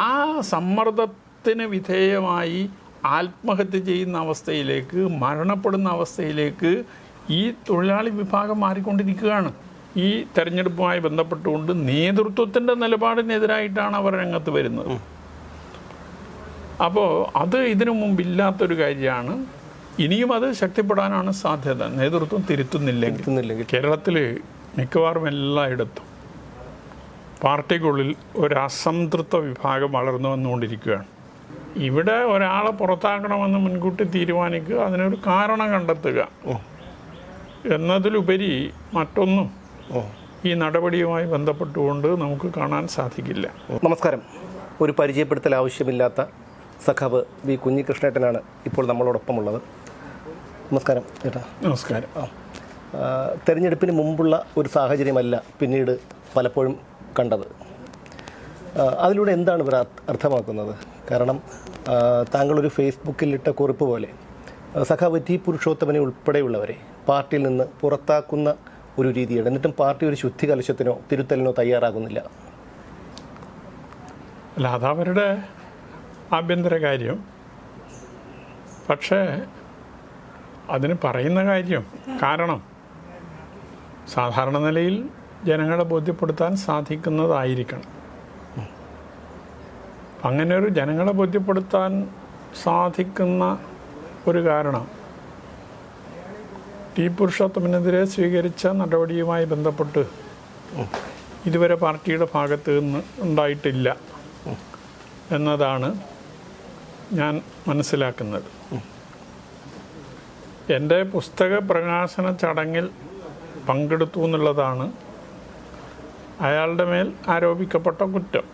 ആ സമ്മർദ്ദത്തിന് വിധേയമായി ആത്മഹത്യ ചെയ്യുന്ന അവസ്ഥയിലേക്ക്, മരണപ്പെടുന്ന അവസ്ഥയിലേക്ക് ഈ തൊഴിലാളി വിഭാഗം മാറിക്കൊണ്ടിരിക്കുകയാണ്. ഈ തെരഞ്ഞെടുപ്പുമായി ബന്ധപ്പെട്ടുകൊണ്ട് നേതൃത്വത്തിൻ്റെ നിലപാടിനെതിരായിട്ടാണ് അവർ രംഗത്ത് വരുന്നത്. അപ്പോൾ അത് ഇതിനു മുമ്പില്ലാത്തൊരു കാര്യമാണ്. ഇനിയും അത് ശക്തിപ്പെടാനാണ് സാധ്യത, നേതൃത്വം തിരുത്തുന്നില്ലെങ്കിൽ. കേരളത്തിൽ മിക്കവാറും എല്ലായിടത്തും പാർട്ടിക്കുള്ളിൽ ഒരു അസംതൃപ്ത വിഭാഗം വളർന്നു വന്നുകൊണ്ടിരിക്കുകയാണ്. ഇവിടെ ഒരാളെ പുറത്താക്കണമെന്ന് മുൻകൂട്ടി തീരുമാനിക്കുക, അതിനൊരു കാരണം കണ്ടെത്തുക എന്നതിലുപരി മറ്റൊന്നും ഈ നടപടിയുമായി ബന്ധപ്പെട്ടുകൊണ്ട് നമുക്ക് കാണാൻ സാധിക്കില്ല. നമസ്കാരം. ഒരു പരിചയപ്പെടുത്തൽ ആവശ്യമില്ലാത്ത സഖാവ് വി കുഞ്ഞികൃഷ്ണേട്ടനാണ് ഇപ്പോൾ നമ്മളോടൊപ്പമുള്ളത്. നമസ്കാരം ചേട്ടാ. നമസ്കാരം. തെരഞ്ഞെടുപ്പിന് മുമ്പുള്ള ഒരു സാഹചര്യമല്ല പിന്നീട് പലപ്പോഴും കണ്ടത്. അതിലൂടെ എന്താണ് ഇവർ അർത്ഥമാക്കുന്നത്? കാരണം താങ്കളൊരു ഫേസ്ബുക്കിലിട്ട കുറിപ്പ് പോലെ സഖാവ് ടി പുരുഷോത്തമനെ ഉൾപ്പെടെയുള്ളവരെ പാർട്ടിയിൽ നിന്ന് പുറത്താക്കുന്ന ഒരു രീതിയാണ്. എന്നിട്ടും പാർട്ടി ഒരു ശുദ്ധി കലശത്തിനോ തിരുത്തലിനോ തയ്യാറാകുന്നില്ല. അല്ല, അതവരുടെ ആഭ്യന്തര കാര്യം. പക്ഷേ അതിന് പറയുന്ന കാരണം സാധാരണ നിലയിൽ ജനങ്ങളെ ബോധ്യപ്പെടുത്താൻ സാധിക്കുന്നതായിരിക്കണം. അങ്ങനെ ഒരു ജനങ്ങളെ ബോധ്യപ്പെടുത്താൻ സാധിക്കുന്ന ഒരു കാരണം ടി പുരുഷോത്തമനെതിരെ സ്വീകരിച്ച നടപടിയുമായി ബന്ധപ്പെട്ട് ഇതുവരെ പാർട്ടിയുടെ ഭാഗത്ത് നിന്ന് ഉണ്ടായിട്ടില്ല എന്നതാണ് ഞാൻ മനസ്സിലാക്കുന്നത്. എൻ്റെ പുസ്തക പ്രകാശന ചടങ്ങിൽ പങ്കെടുത്തു എന്നുള്ളതാണ് അയാളുടെ മേൽ ആരോപിക്കപ്പെട്ട കുറ്റം.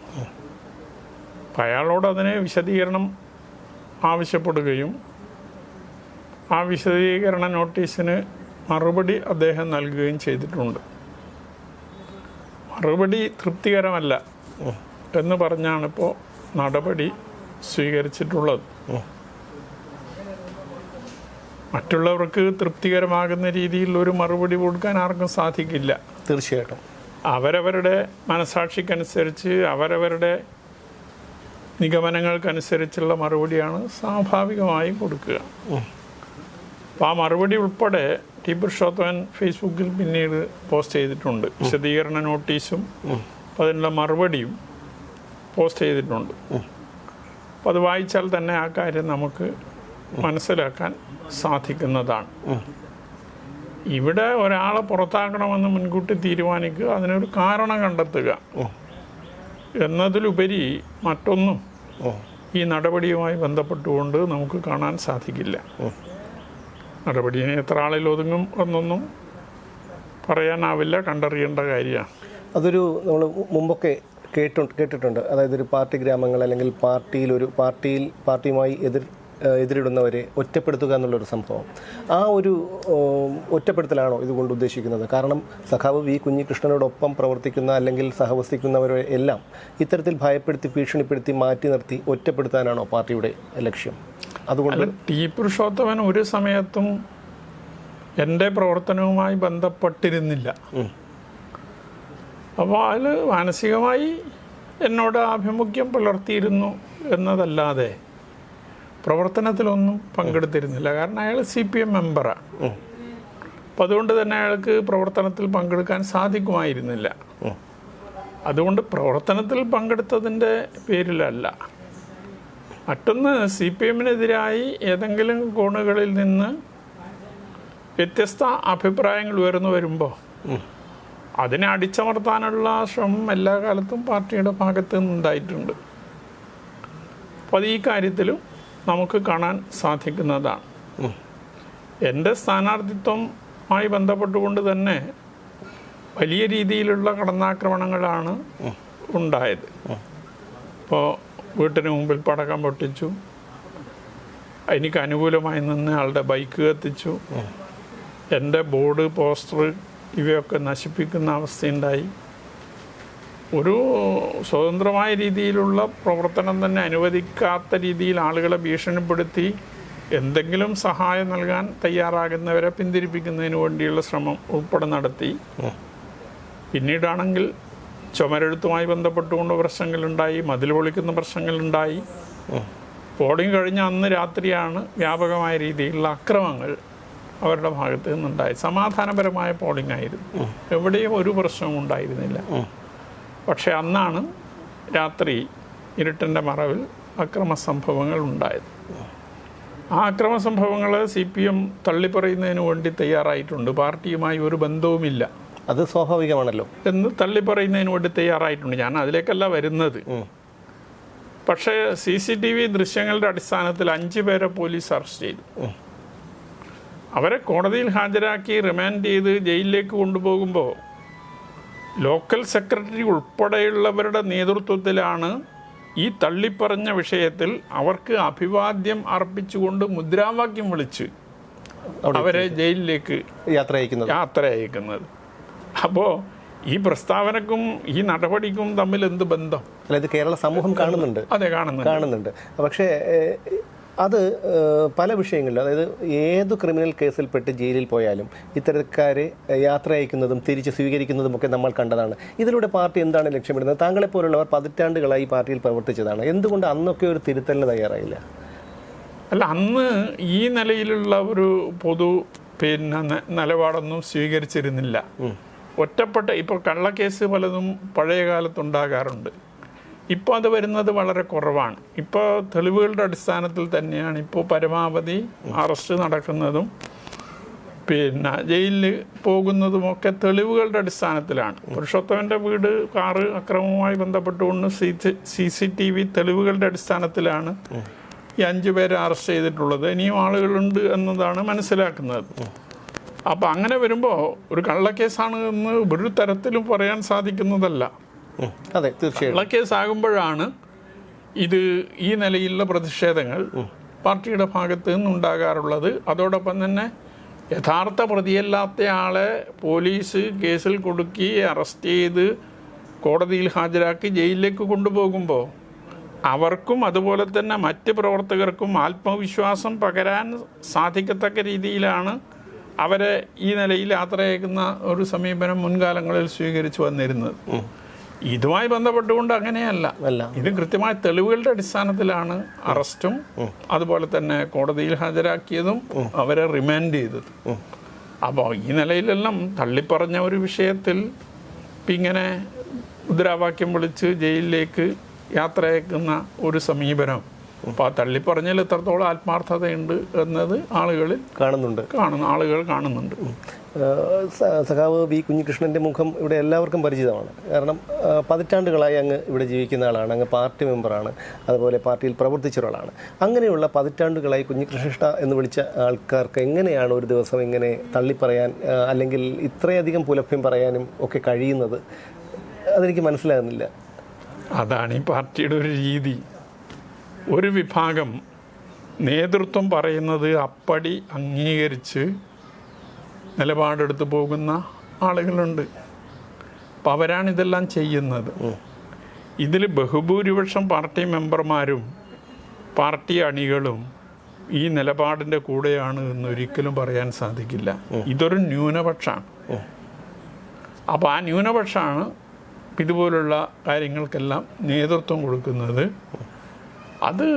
അപ്പം അയാളോട് അതിന് വിശദീകരണം ആവശ്യപ്പെടുകയും ആ വിശദീകരണ നോട്ടീസിന് മറുപടി അദ്ദേഹം നൽകുകയും ചെയ്തിട്ടുണ്ട്. മറുപടി തൃപ്തികരമല്ല എന്ന് പറഞ്ഞാണിപ്പോൾ നടപടി സ്വീകരിച്ചിട്ടുള്ളത്. മറ്റുള്ളവർക്ക് തൃപ്തികരമാകുന്ന രീതിയിൽ ഒരു മറുപടി കൊടുക്കാൻ ആർക്കും സാധിക്കില്ല. തീർച്ചയായിട്ടും അവരവരുടെ മനസാക്ഷിക്കനുസരിച്ച് അവരവരുടെ നിഗമനങ്ങൾക്കനുസരിച്ചുള്ള മറുപടിയാണ് സ്വാഭാവികമായി കൊടുക്കുക. അപ്പോൾ ആ മറുപടി ഉൾപ്പെടെ ടി പുരുഷോത്തമൻ ഫേസ്ബുക്കിൽ പിന്നീട് പോസ്റ്റ് ചെയ്തിട്ടുണ്ട്. വിശദീകരണ നോട്ടീസും അപ്പോൾ അതിനുള്ള മറുപടിയും പോസ്റ്റ് ചെയ്തിട്ടുണ്ട്. അപ്പോൾ അത് വായിച്ചാൽ തന്നെ ആ കാര്യം നമുക്ക് മനസ്സിലാക്കാൻ സാധിക്കുന്നതാണ്. ഇവിടെ ഒരാളെ പുറത്താക്കണമെന്ന് മുൻകൂട്ടി തീരുമാനിക്കുക, അതിനൊരു കാരണം കണ്ടെത്തുക എന്നതിലുപരി മറ്റൊന്നും ഈ നടപടിയുമായി ബന്ധപ്പെട്ടുകൊണ്ട് നമുക്ക് കാണാൻ സാധിക്കില്ല. നടപടിയെ എത്ര ആളിൽ ഒതുങ്ങും എന്നൊന്നും പറയാനാവില്ല, കണ്ടറിയേണ്ട കാര്യമാണ്. അതൊരു നമ്മൾ മുമ്പൊക്കെ കേട്ടിട്ടുണ്ട്. അതായത് ഒരു പാർട്ടി ഗ്രാമങ്ങൾ അല്ലെങ്കിൽ പാർട്ടിയുമായി എതിരിടുന്നവരെ ഒറ്റപ്പെടുത്തുക എന്നുള്ളൊരു സംഭവം. ആ ഒരു ഒറ്റപ്പെടുത്തലാണോ ഇതുകൊണ്ട് ഉദ്ദേശിക്കുന്നത്? കാരണം സഖാവ് വി കുഞ്ഞികൃഷ്ണനോടൊപ്പം പ്രവർത്തിക്കുന്ന അല്ലെങ്കിൽ സഹവസിക്കുന്നവരെ എല്ലാം ഇത്തരത്തിൽ ഭയപ്പെടുത്തി ഭീഷണിപ്പെടുത്തി മാറ്റി നിർത്തി ഒറ്റപ്പെടുത്താനാണോ പാർട്ടിയുടെ ലക്ഷ്യം? അതുകൊണ്ട് ടി പുരുഷോത്തമൻ ഒരു സമയത്തും എൻ്റെ പ്രവർത്തനവുമായി ബന്ധപ്പെട്ടിരുന്നില്ല. അപ്പോൾ അതിൽ മാനസികമായി എന്നോട് ആഭിമുഖ്യം പുലർത്തിയിരുന്നു എന്നതല്ലാതെ പ്രവർത്തനത്തിലൊന്നും പങ്കെടുത്തിരുന്നില്ല. കാരണം അയാൾ CPM മെമ്പറാണ്. അപ്പം അതുകൊണ്ട് തന്നെ അയാൾക്ക് പ്രവർത്തനത്തിൽ പങ്കെടുക്കാൻ സാധിക്കുമായിരുന്നില്ല. അതുകൊണ്ട് പ്രവർത്തനത്തിൽ പങ്കെടുത്തതിൻ്റെ പേരിലല്ല. മറ്റൊന്ന്, CPMനെതിരായി ഏതെങ്കിലും കോണുകളിൽ നിന്ന് വ്യത്യസ്ത അഭിപ്രായങ്ങൾ ഉയർന്നു വരുമ്പോൾ അതിനെ അടിച്ചമർത്താനുള്ള ശ്രമം എല്ലാ കാലത്തും പാർട്ടിയുടെ ഭാഗത്തു നിന്നുണ്ടായിട്ടുണ്ട്. അപ്പോൾ അത് ഈ കാര്യത്തിലും നമുക്ക് കാണാൻ സാധിക്കുന്നതാണ്. എൻ്റെ സ്ഥാനാർത്ഥിത്വമായി ബന്ധപ്പെട്ടുകൊണ്ട് തന്നെ വലിയ രീതിയിലുള്ള കടന്നാക്രമണങ്ങളാണ് ഉണ്ടായത്. ഇപ്പോൾ വീട്ടിന് മുമ്പിൽ പടക്കം പൊട്ടിച്ചു, എനിക്ക് അനുകൂലമായി നിന്ന് ആളുടെ ബൈക്ക് കത്തിച്ചു, എൻ്റെ ബോർഡ് പോസ്റ്റർ ഇവയൊക്കെ നശിപ്പിക്കുന്ന അവസ്ഥയുണ്ടായി. ഒരു സ്വതന്ത്രമായ രീതിയിലുള്ള പ്രവർത്തനം തന്നെ അനുവദിക്കാത്ത രീതിയിൽ ആളുകളെ ഭീഷണിപ്പെടുത്തി എന്തെങ്കിലും സഹായം നൽകാൻ തയ്യാറാകുന്നവരെ പിന്തിരിപ്പിക്കുന്നതിന് വേണ്ടിയുള്ള ശ്രമം ഉൾപ്പെടെ നടത്തി. പിന്നീടാണെങ്കിൽ ചുമരെഴുത്തുമായി ബന്ധപ്പെട്ടുകൊണ്ട് പ്രശ്നങ്ങളുണ്ടായി, മതിൽ പൊളിക്കുന്ന പ്രശ്നങ്ങളുണ്ടായി. പോളിംഗ് കഴിഞ്ഞ അന്ന് രാത്രിയാണ് വ്യാപകമായ രീതിയിലുള്ള അക്രമങ്ങൾ അവരുടെ ഭാഗത്ത് നിന്നുണ്ടായി. സമാധാനപരമായ പോളിംഗ് ആയിരുന്നു, എവിടെയും ഒരു പ്രശ്നവും ഉണ്ടായിരുന്നില്ല. പക്ഷേ അന്നാണ് രാത്രി ഇരുട്ടിൻ്റെ മറവിൽ അക്രമ സംഭവങ്ങൾ ഉണ്ടായത്. ആ അക്രമ സംഭവങ്ങൾ CPM തള്ളിപ്പറയുന്നതിന് വേണ്ടി തയ്യാറായിട്ടുണ്ട്. പാർട്ടിയുമായി ഒരു ബന്ധവുമില്ല, അത് സ്വാഭാവികമാണല്ലോ എന്ന് തള്ളിപ്പറയുന്നതിന് വേണ്ടി തയ്യാറായിട്ടുണ്ട്. ഞാൻ അതിലേക്കല്ല വരുന്നത്. പക്ഷേ CCTV ദൃശ്യങ്ങളുടെ അടിസ്ഥാനത്തിൽ 5 പേരെ പോലീസ് അറസ്റ്റ് ചെയ്തു. അവരെ കോടതിയിൽ ഹാജരാക്കി റിമാൻഡ് ചെയ്ത് ജയിലിലേക്ക് കൊണ്ടുപോകുമ്പോൾ ലോക്കൽ സെക്രട്ടറി ഉൾപ്പെടെയുള്ളവരുടെ നേതൃത്വത്തിലാണ് ഈ തള്ളിപ്പറഞ്ഞ വിഷയത്തിൽ അവർക്ക് അഭിവാദ്യം അർപ്പിച്ചുകൊണ്ട് മുദ്രാവാക്യം വിളിച്ച് അവരെ ജയിലിലേക്ക് യാത്ര അയക്കുന്നത്. അപ്പോൾ ഈ പ്രസ്താവനക്കും ഈ നടപടിക്കും തമ്മിൽ എന്ത് ബന്ധം? അതായത് കേരള സമൂഹം കാണുന്നുണ്ട്. അതെ, കാണുന്നുണ്ട്. പക്ഷേ അത് പല വിഷയങ്ങളിലും, അതായത് ഏതു ക്രിമിനൽ കേസിൽപ്പെട്ട് ജയിലിൽ പോയാലും ഇത്തരക്കാരെ യാത്ര അയക്കുന്നതും തിരിച്ച് സ്വീകരിക്കുന്നതും ഒക്കെ നമ്മൾ കണ്ടതാണ്. ഇതിലൂടെ പാർട്ടി എന്താണ് ലക്ഷ്യമിടുന്നത്? താങ്കളെപ്പോലുള്ളവർ പതിറ്റാണ്ടുകളായി പാർട്ടിയിൽ പ്രവർത്തിച്ചതാണ്. എന്തുകൊണ്ട് അന്നൊക്കെ ഒരു തിരുത്തലിന് തയ്യാറായില്ല? അല്ല, അന്ന് ഈ നിലയിലുള്ള ഒരു പൊതു നിലപാടൊന്നും സ്വീകരിച്ചിരുന്നില്ല. ഒറ്റപ്പെട്ട ഇപ്പോൾ കള്ളക്കേസ് പലതും പഴയ കാലത്തുണ്ടാകാറുണ്ട്. ഇപ്പോൾ അത് വരുന്നത് വളരെ കുറവാണ്. ഇപ്പോൾ തെളിവുകളുടെ അടിസ്ഥാനത്തിൽ തന്നെയാണ് ഇപ്പോൾ പരമാവധി അറസ്റ്റ് നടക്കുന്നതും ജയിലിൽ പോകുന്നതുമൊക്കെ തെളിവുകളുടെ അടിസ്ഥാനത്തിലാണ്. പുരുഷോത്തമൻ്റെ വീട്, കാറ് അക്രമവുമായി ബന്ധപ്പെട്ടുകൊണ്ട് CCTV തെളിവുകളുടെ അടിസ്ഥാനത്തിലാണ് ഈ 5 പേരെ അറസ്റ്റ് ചെയ്തിട്ടുള്ളത്. ഇനിയും ആളുകളുണ്ട് എന്നതാണ് മനസ്സിലാക്കുന്നത്. അപ്പം അങ്ങനെ വരുമ്പോൾ ഒരു കള്ളക്കേസാണ് എന്ന് ഒരു തരത്തിലും പറയാൻ സാധിക്കുന്നതല്ല. അതെ, തീർച്ചയായും കള്ളക്കേസാകുമ്പോഴാണ് ഇത് ഈ നിലയിലുള്ള പ്രതിഷേധങ്ങൾ പാർട്ടിയുടെ ഭാഗത്ത് നിന്നുണ്ടാകാറുള്ളത്. അതോടൊപ്പം തന്നെ യഥാർത്ഥ പ്രതിയല്ലാത്ത ആളെ പോലീസ് കേസിൽ കുടുക്കി അറസ്റ്റ് ചെയ്ത് കോടതിയിൽ ഹാജരാക്കി ജയിലിലേക്ക് കൊണ്ടുപോകുമ്പോൾ അവർക്കും അതുപോലെ തന്നെ മറ്റ് പ്രവർത്തകർക്കും ആത്മവിശ്വാസം പകരാൻ സാധിക്കത്തക്ക രീതിയിലാണ് അവരെ ഈ നിലയിൽ യാത്രയക്കുന്ന ഒരു സമീപനം മുൻകാലങ്ങളിൽ സ്വീകരിച്ചു വന്നിരുന്നത്. ഇതുമായി ബന്ധപ്പെട്ടുകൊണ്ട് അങ്ങനെയല്ല. ഇത് കൃത്യമായ തെളിവുകളുടെ അടിസ്ഥാനത്തിലാണ് അറസ്റ്റും അതുപോലെ തന്നെ കോടതിയിൽ ഹാജരാക്കിയതും അവരെ റിമാൻഡ് ചെയ്തത്. അപ്പോൾ ഈ നിലയിലെല്ലാം തള്ളിപ്പറഞ്ഞ ഒരു വിഷയത്തിൽ ഇങ്ങനെ മുദ്രാവാക്യം വിളിച്ച് ജയിലിലേക്ക് യാത്രയക്കുന്ന ഒരു സമീപനം, അപ്പോൾ ആ തള്ളിപ്പറഞ്ഞതിൽ എത്രത്തോളം ആത്മാർത്ഥതയുണ്ട് എന്നത് ആളുകൾ കാണുന്നുണ്ട്. സഖാവ് വി കുഞ്ഞികൃഷ്ണൻ്റെ മുഖം ഇവിടെ എല്ലാവർക്കും പരിചിതമാണ്. കാരണം പതിറ്റാണ്ടുകളായി അങ്ങ് ഇവിടെ ജീവിക്കുന്ന ആളാണ്, അങ്ങ് പാർട്ടി മെമ്പറാണ്, അതുപോലെ പാർട്ടിയിൽ പ്രവർത്തിച്ച ഒരാളാണ്. അങ്ങനെയുള്ള പതിറ്റാണ്ടുകളായി കുഞ്ഞികൃഷ്ണ എന്ന് വിളിച്ച ആൾക്കാർക്ക് എങ്ങനെയാണ് ഒരു ദിവസം ഇങ്ങനെ തള്ളിപ്പറയാൻ അല്ലെങ്കിൽ ഇത്രയധികം പുലഭ്യം പറയാനും ഒക്കെ കഴിയുന്നത്? അതെനിക്ക് മനസ്സിലാകുന്നില്ല. അതാണ് ഈ പാർട്ടിയുടെ ഒരു രീതി. ഒരു വിഭാഗം നേതൃത്വം പറയുന്നത് അപ്പടി അംഗീകരിച്ച് നിലപാടെടുത്ത് പോകുന്ന ആളുകളുണ്ട്. അപ്പം അവരാണിതെല്ലാം ചെയ്യുന്നത്. ഇതിൽ ബഹുഭൂരിപക്ഷം പാർട്ടി മെമ്പർമാരും പാർട്ടി അണികളും ഈ നിലപാടിൻ്റെ കൂടെയാണ് എന്നൊരിക്കലും പറയാൻ സാധിക്കില്ല. ഇതൊരു ന്യൂനപക്ഷമാണ്. അപ്പോൾ ആ ന്യൂനപക്ഷമാണ് ഇതുപോലുള്ള കാര്യങ്ങൾക്കെല്ലാം നേതൃത്വം കൊടുക്കുന്നത്. അത്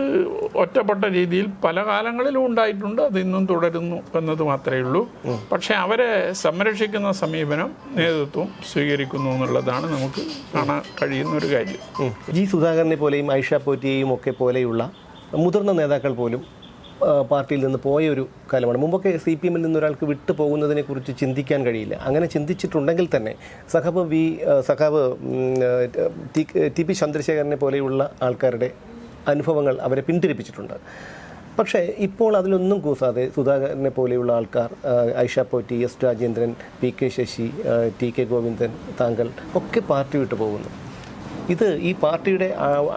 ഒറ്റപ്പെട്ട രീതിയിൽ പല കാലങ്ങളിലും ഉണ്ടായിട്ടുണ്ട്, അത് ഇന്നും തുടരുന്നു എന്നത് മാത്രമേ ഉള്ളൂ. പക്ഷേ അവരെ സംരക്ഷിക്കുന്ന സമീപനം നേതൃത്വം സ്വീകരിക്കുന്നു എന്നുള്ളതാണ് നമുക്ക് കാണാൻ കഴിയുന്ന ഒരു കാര്യം. ജി സുധാകരനെ പോലെയും ഐഷ പോറ്റിയെയും ഒക്കെ പോലെയുള്ള മുതിർന്ന നേതാക്കൾ പോലും പാർട്ടിയിൽ നിന്ന് പോയ ഒരു കാലമാണ്. മുമ്പൊക്കെ CPM-ൽ നിന്ന് ഒരാൾക്ക് വിട്ടു പോകുന്നതിനെക്കുറിച്ച് ചിന്തിക്കാൻ കഴിയില്ല. അങ്ങനെ ചിന്തിച്ചിട്ടുണ്ടെങ്കിൽ തന്നെ സഖാവ് TP ചന്ദ്രശേഖരനെ പോലെയുള്ള ആൾക്കാരുടെ അനുഭവങ്ങൾ അവരെ പിന്തിരിപ്പിച്ചിട്ടുണ്ട്. പക്ഷേ ഇപ്പോൾ അതിലൊന്നും കൂസാതെ സുധാകരനെ പോലെയുള്ള ആൾക്കാർ, Aisha Potti, S Rajendran, PK Sasi, TK Govindan, താങ്കൾ ഒക്കെ പാർട്ടി വിട്ടു പോകുന്നു. ഇത് ഈ പാർട്ടിയുടെ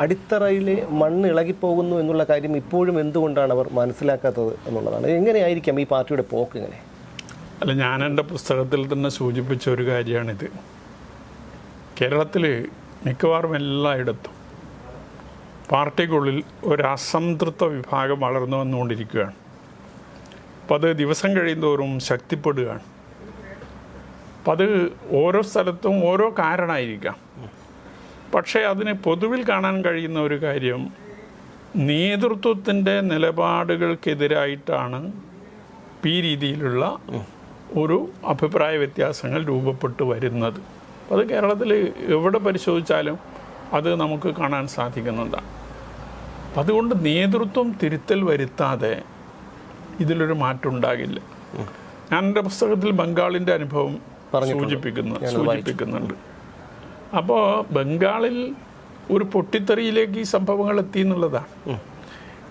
അടിത്തറയിലെ മണ്ണ് ഇളകിപ്പോകുന്നു എന്നുള്ള കാര്യം ഇപ്പോഴും എന്തുകൊണ്ടാണ് അവർ മനസ്സിലാക്കാത്തത് എന്നുള്ളതാണ്. എങ്ങനെയായിരിക്കാം ഈ പാർട്ടിയുടെ പോക്ക്? ഇങ്ങനെ അല്ല, ഞാൻ എൻ്റെ പുസ്തകത്തിൽ തന്നെ സൂചിപ്പിച്ച ഒരു കാര്യമാണിത്. കേരളത്തിൽ മിക്കവാറും എല്ലായിടത്തും പാർട്ടിക്കുള്ളിൽ ഒരു അസംതൃപ്ത വിഭാഗം വളർന്നു വന്നുകൊണ്ടിരിക്കുകയാണ്. അപ്പം അത് ദിവസം കഴിയുന്തോറും ശക്തിപ്പെടുകയാണ്. അപ്പം അത് ഓരോ സ്ഥലത്തും ഓരോ കാരണമായിരിക്കാം. പക്ഷേ അതിന് പൊതുവിൽ കാണാൻ കഴിയുന്ന ഒരു കാര്യം, നേതൃത്വത്തിൻ്റെ നിലപാടുകൾക്കെതിരായിട്ടാണ് ഈ രീതിയിലുള്ള ഒരു അഭിപ്രായ വ്യത്യാസങ്ങൾ രൂപപ്പെട്ടു വരുന്നത്. അത് കേരളത്തിൽ എവിടെ പരിശോധിച്ചാലും അത് നമുക്ക് കാണാൻ സാധിക്കുന്നതാണ്. അതുകൊണ്ട് നേതൃത്വം തിരുത്തൽ വരുത്താതെ ഇതിലൊരു മാറ്റം ഉണ്ടാകില്ല. ഞാൻ എൻ്റെ പുസ്തകത്തിൽ ബംഗാളിൻ്റെ അനുഭവം സൂചിപ്പിക്കുന്നുണ്ട്. അപ്പോൾ ബംഗാളിൽ ഒരു പൊട്ടിത്തെറിയിലേക്ക് ഈ സംഭവങ്ങൾ എത്തി എന്നുള്ളതാണ്.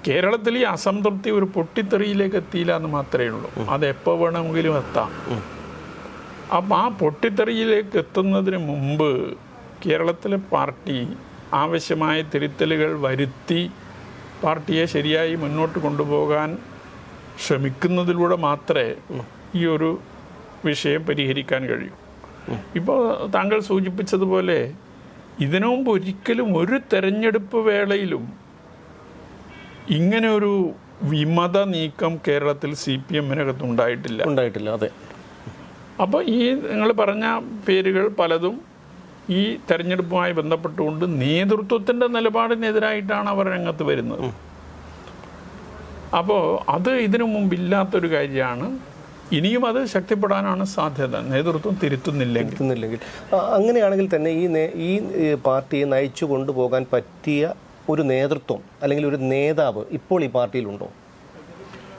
കേരളത്തിൽ ഈ അസംതൃപ്തി ഒരു പൊട്ടിത്തെറിയിലേക്ക് എത്തിയില്ല എന്ന് മാത്രമേ ഉള്ളൂ. അത് എപ്പോൾ വേണമെങ്കിലും എത്താം. അപ്പം ആ പൊട്ടിത്തെറിയിലേക്ക് എത്തുന്നതിന് മുമ്പ് കേരളത്തിലെ പാർട്ടി ആവശ്യമായ തിരുത്തലുകൾ വരുത്തി പാർട്ടിയെ ശരിയായി മുന്നോട്ട് കൊണ്ടുപോകാൻ ശ്രമിക്കുന്നതിലൂടെ മാത്രമേ ഈ ഒരു വിഷയം പരിഹരിക്കാൻ കഴിയൂ. ഇപ്പോൾ താങ്കൾ സൂചിപ്പിച്ചതുപോലെ ഇതിനു മുമ്പ് ഒരിക്കലും ഒരു തെരഞ്ഞെടുപ്പ് വേളയിലും ഇങ്ങനെ ഒരു വിമത നീക്കം കേരളത്തിൽ CPM-നകത്ത് ഉണ്ടായിട്ടില്ല. അതെ. അപ്പോൾ ഈ നിങ്ങൾ പറഞ്ഞ പേരുകൾ പലതും ഈ തെരഞ്ഞെടുപ്പുമായി ബന്ധപ്പെട്ടുകൊണ്ട് നേതൃത്വത്തിൻ്റെ നിലപാടിനെതിരായിട്ടാണ് അവർ രംഗത്ത് വരുന്നത്. അപ്പോൾ അത് ഇതിനു മുമ്പില്ലാത്തൊരു കാര്യമാണ്. ഇനിയും അത് ശക്തിപ്പെടാനാണ് സാധ്യത, നേതൃത്വം തിരുത്തുന്നില്ലെങ്കിൽ. അങ്ങനെയാണെങ്കിൽ തന്നെ ഈ പാർട്ടിയെ നയിച്ചു കൊണ്ടുപോകാൻ പറ്റിയ ഒരു നേതൃത്വം അല്ലെങ്കിൽ ഒരു നേതാവ് ഇപ്പോൾ ഈ പാർട്ടിയിലുണ്ടോ?